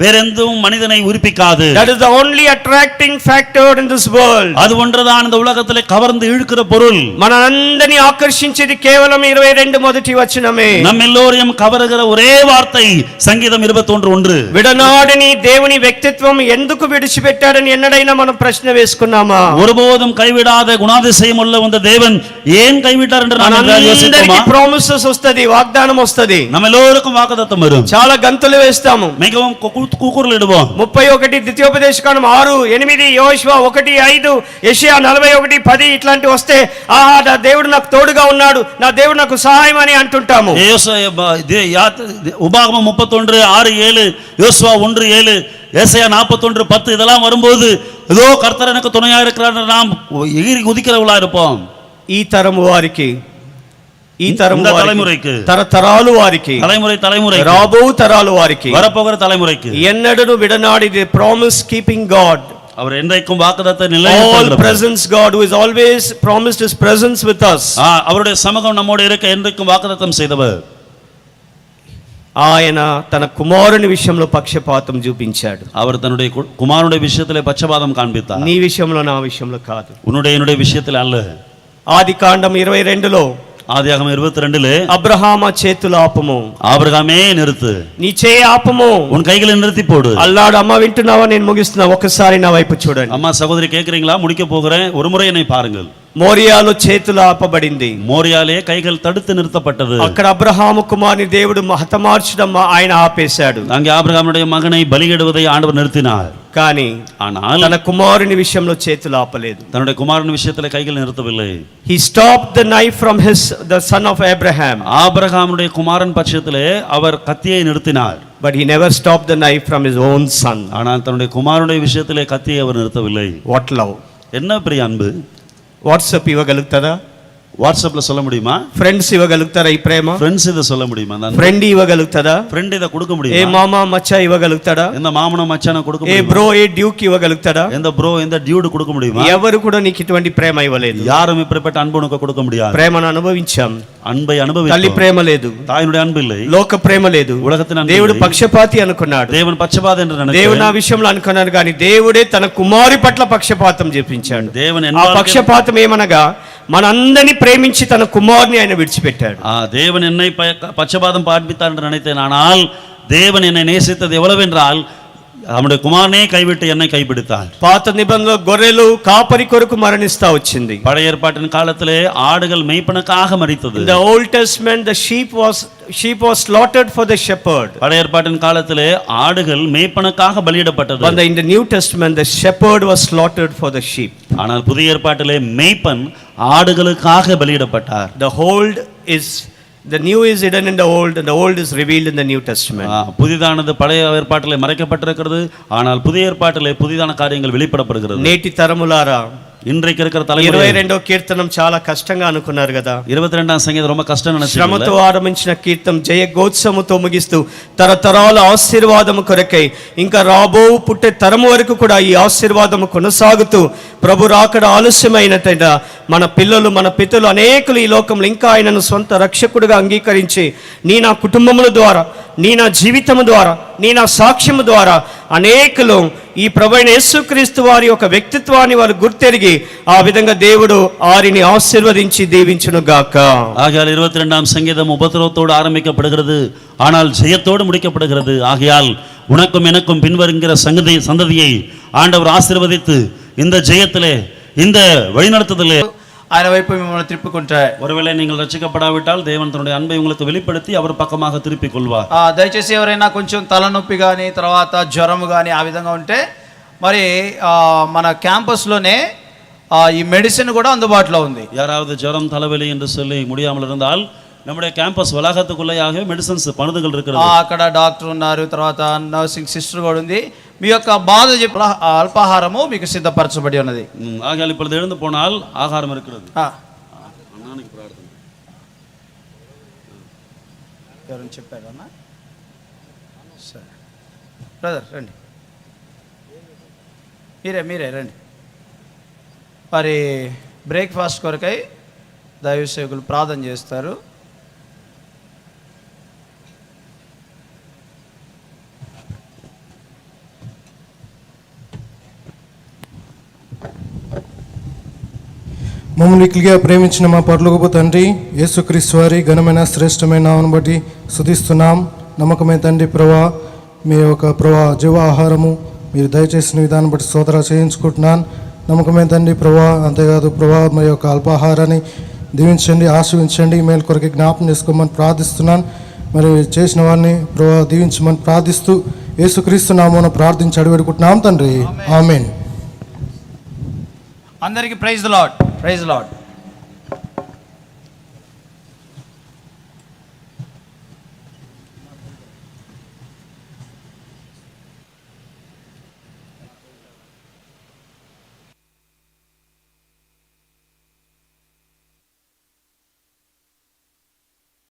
வேறெந்தும் மனிதனை உரிப்பிக்காது. That is the only attracting factor in this world. அது ஒன்றுதான் இந்த உலகத்திலே கவர்ந்து இழுக்கிற பொருள். మనందరినీ ఆకర్షించేది కేవలం 22 మొదటి వచనమే. நம்ம எல்லோரையும் கவருகிற ஒரே வார்த்தை சங்கீதம் 21:1. విడనాడని దేవుని వ్యక్తిత్వం ఎందుకు విడిచిపెట్టాడని ఎన్నడైనా మనం ప్రశ్న వేసుకున్నామా? ஒருபோதும் கைவிடாத குணாதிசயம் உள்ள அந்த தேவன் ஏன் கைவிட்டார் என்று நாம் யோசித்தோமா? ప్రామిసెస్ వస్తది, వాగ్దానం వస్తది, நம்ம எல்லோருக்கும் வாக்குத்தத்தம் வரும். చాలా గంతులు వేస్తాము, மிகவும் கூக்குரலிடுவோம். 31 ద్వితీయోపదేశకాండం 6, 8, యోషువ 1, 5, యెషయా 41, 10 ఇట్లాంటివి వస్తే ఆహా నా దేవుడు నాకు తోడుగా ఉన్నాడు, నా దేవుడు నాకు సహాయం అని అంటుంటాము. உபாகமம் 31, 6, 7, யோசுவா 1, 7, ஏசாயா 41, 10 இதெல்லாம் வரும்போது ஏதோ கர்த்தர் எனக்கு துணையா இருக்கிறார் நாம் எகிரி குதிக்கிறவளா இருப்போம். ఈ తరము వారికి, ఈ తరము தலைமுறைக்கு, తరతరాలు వారికి, தலைமுறை రాబో తరాలు వారికి, வரப்போகிற தலைமுறைக்கு ఎన్నడూ విడనాడిది ప్రామిస్ కీపింగ్ గాడ్. அவர் என்றைக்கும் வாக்குத்தத்த all நிலைநிறுத்துகிற presence God who is always promised his presence with us. அவருடைய சமூகம் நம்மோடு இருக்க என்றைக்கும் வாக்குத்தத்தம் செய்தவர். ఆయన తన కుమారుని విషయంలో పక్షపాతం చూపించాడు. அவர் தன்னுடைய குமாரனுடைய விஷயத்திலே பட்சபாதம் காண்பித்தார். నీ విషయంలో నా విషయంలో కాదు. என்னுடைய விஷயத்தில் அல்ல. ఆదికాండం 22లో, ஆதியாகமம் 22 అబ్రహామ చేతులు ఆపము, ஆபிரகாமே நிறுத்து, నీ చేయి ఆపము, உன் கைகளை நிறுத்தி போடு. అల్లాడు. అమ్మ వింటున్నావా? నేను ముగిస్తున్నా, ఒకసారి నా వైపు చూడండి. அம்மா சகோதரி கேக்குறீங்களா? முடிக்க போகிறேன், ஒரு முறை என்னை பாருங்கள். మోరియాలో చేతులు ఆపబడింది, మోరియాలే కైగలు తడుతు నిறுத்தப்பட்டது. అక్కడ అబ్రహాము కుమారుని దేవుడు హతమార్చడం ఆయన ఆపేశాడు. அங்கே ஆபிரகாமுடைய మగனை బలిயிடுவதை ఆండவர் நிறுத்தினார். కానీ తన కుమారుని విషయంలో చేతులు ఆపలేదు. தன்னுடைய குமாரன் விஷயத்திலே கைகள் நிறுத்தவில்லை. He stopped the knife from the son of Abraham. ஆபிரகாமுடைய குமாரன் பட்சத்திலே அவர் கத்தியை நிறுத்தினார். But he never stopped the knife from his own son. ஆனால் தன்னுடைய குமாரனுடைய விஷயத்திலே கத்தியை அவர் நிறுத்தவில்லை. What love! என்ன பெரிய அன்பு! వాట్సాప్ ఇవ్వగలుగుతారా? వాట్సాప్లో சொல்ல முடியுமா? ఫ్రెండ్స్ ఇవ్వగలుగుతారా ఈ ప్రేమ? ఫ్రెండ్స్ இத சொல்ல முடியுமா? ఫ్రెండ్ ఇవ్వగలుగుతారా? ఫ్రెండ్ இத கொடுக்க முடியுமா? ఏ మామ మచ్చా ఇవ్వగలుగుతాడా? இந்த మామన మச்చాన கொடுக்க ఏ முடியுமா? బ్రో ఏ డ్యూక్ ఇవ్వగలుగుతాడా? இந்த ப்ரோ இந்த டியூட் கொடுக்க முடியுமா? ఎవరు కూడా నీకు ఇటువంటి ప్రేమ ఇవ్వలేదు. யாரும் இப்படிப்பட்ட அன்பு உனக்கு கொடுக்க முடியாது. ప్రేమను అనుభవించాం, அன்பை அனுபவித்தோம். తల్లి ప్రేమ లేదు, தாயினுடைய అன்பு இல்லை, లోక ప్రేమ లేదు, உலகத்தின் அன்பு దేవుడు இல்லை. పక్షపాతి అనుకున్నాడు. தேவன் பட்சபாத என்று దేవుడు நினைத்தார். నా విషయంలో అనుకున్నాడు, కానీ దేవుడే తన కుమారి పట్ల పక్షపాతం చూపించాడు. தேவன் ఆ என்ன పక్షపాతం ఏమనగా మనందరినీ ప్రేమించి తన కుమారుని ఆయన విడిచిపెట్టాడు. தேவன் என்னை பட்சபாதம் பார்ப்பித்தார் என்று நினைத்தேன். ஆனால் தேவன் என்னை நேசித்தது எவ்வளவென்றால் அவனுடைய குமாரனே கைவிட்டு என்னை கைப்பிடித்தார். పాత నిబంధనలో గొర్రెలు కాపరి కొరకు మరణిస్తా వచ్చింది. பழைய ஏற்பாட்டின் காலத்திலே ஆடுகள் மேய்ப்பனுக்காக மரித்தது. In the Old Testament the sheep was slaughtered for the shepherd. பழைய ஏற்பாட்டின் காலத்திலே ஆடுகள் மேய்ப்பனுக்காக பலியிடப்பட்டது. But in the New Testament the shepherd was slaughtered for the sheep. ஆனால் புதிய ஏற்பாட்டிலே மேய்ப்பன் ஆடுகளுக்காக பலியிடப்பட்டார். The new is hidden in the old and the old is revealed in the New Testament. புதிதானது பழைய ஏற்பாட்டிலே மறைக்கப்பட்டிருக்கிறது, ஆனால் புதிய ஏற்பாட்டிலே புதிதான காரியங்கள் வெளிப்படுத்தப்படுகிறது. నేటి తరములారా, இன்றைக்கு இருக்கிற தலைமுறை 22వ కీర్తనం చాలా కష్టంగా అనుకున్నారు కదా. 22వ సంగీతం ரொம்ப కష్టం నిனைச்சீங்க. శ్రమతో ఆరంభించిన కీర్తనం జయఘోత్సవముతో ముగిస్తూ తరతరాల ఆశీర్వాదము కొరకై ఇంకా రాబో పుట్టే తరము వరకు కూడా ఈ ఆశీర్వాదము కొనసాగుతూ ప్రభు రాకడ ఆలస్యమైనట్ట మన పిల్లలు మన పితలు అనేకులు ఈ లోకంలో ఇంకా ఆయనను సొంత రక్షకుడిగా అంగీకరించి నీ నా కుటుంబముల ద్వారా, నీ నా జీవితము ద్వారా, నీ నా సాక్ష్యము ద్వారా అనేకులు ఈ ప్రభువైన యేసుక్రీస్తు వారి యొక్క వ్యక్తిత్వాన్ని వారు గుర్తెరిగి ఆ విధంగా దేవుడు వారిని ఆశీర్వదించి దీవించును గాక. ஆகையால் 22ஆம் சங்கீதம் உபத்திரவத்தோடு ஆரம்பிக்கப்படுகிறது, ஆனால் ஜெயத்தோடு முடிக்கப்படுகிறது. ஆகையால் உனக்கும் எனக்கும் பின்வருகிற சந்ததியை ஆண்டவர் ஆசீர்வதித்து இந்த ஜெயத்திலே இந்த வழிநடத்துதலே ఆయన వైపు మిమ్మల్ని త్రిప్పుకుంటాయి. ஒருவேளை நீங்கள் ரட்சிக்கப்படாவிட்டால் தேவன் தன்னுடைய அன்பை உங்களுக்கு வெளிப்படுத்தி அவர் பக்கமாக திருப்பிக் கொள்வார். దయచేసి ఎవరైనా కొంచెం తలనొప్పి కానీ తర్వాత జ్వరము కానీ ఆ విధంగా ఉంటే మరి మన క్యాంపస్లోనే ఈ మెడిసిన్ కూడా అందుబాటులో ఉంది. யாராவது ஜுரம் தலைவலி என்று சொல்லி முடியாமல் இருந்தால் நம்முடைய கேம்பஸ் வளாகத்துக்குள்ளேயாகவே மெடிசன்ஸ் பணுதுகள் இருக்கிறது. అక్కడ డాక్టర్ ఉన్నారు, తర్వాత నర్సింగ్ సిస్టర్ కూడా ఉంది. మీ యొక్క బాధ చెప్పి అల్పాహారము మీకు సిద్ధపరచబడి ఉన్నది. ஆகையால் இப்பொழுது எழுந்து போனால் ஆகாரம் இருக்கிறது. ఎవరైనా చెప్పారన్నా? సరే బ్రదర్ రండి, మీరే రండి. మరి బ్రేక్ఫాస్ట్ కొరకై దైవ సేవకులు ప్రార్థన చేస్తారు. మమ్మల్ని ఇట్లుగా ప్రేమించిన మా పరలోకపు తండ్రి యేసుక్రీస్తు వారి ఘనమైన శ్రేష్టమైన నామమును బట్టి స్తుతిస్తున్నాం. నమ్మకమే తండ్రి ప్రభా, మీ యొక్క ప్రభా జీవ ఆహారము మీరు దయచేసిన విధానం బట్టి స్తోత్రాలు చేయించుకుంటున్నాను. నమ్మకమే తండ్రి ప్రభా, అంతేకాదు ప్రభా మీ యొక్క అల్పాహారాన్ని దీవించండి, ఆశీర్వించండి, మేలు కొరకు జ్ఞాపకం చేసుకోమని ప్రార్థిస్తున్నాను. మరి చేసిన వారిని ప్రభా దీవించమని ప్రార్థిస్తూ యేసుక్రీస్తు నామమున ప్రార్థించి అడివేడుకుంటున్నాం తండ్రి, ఆమేన్. అందరికీ ప్రైజ్ ది లార్డ్.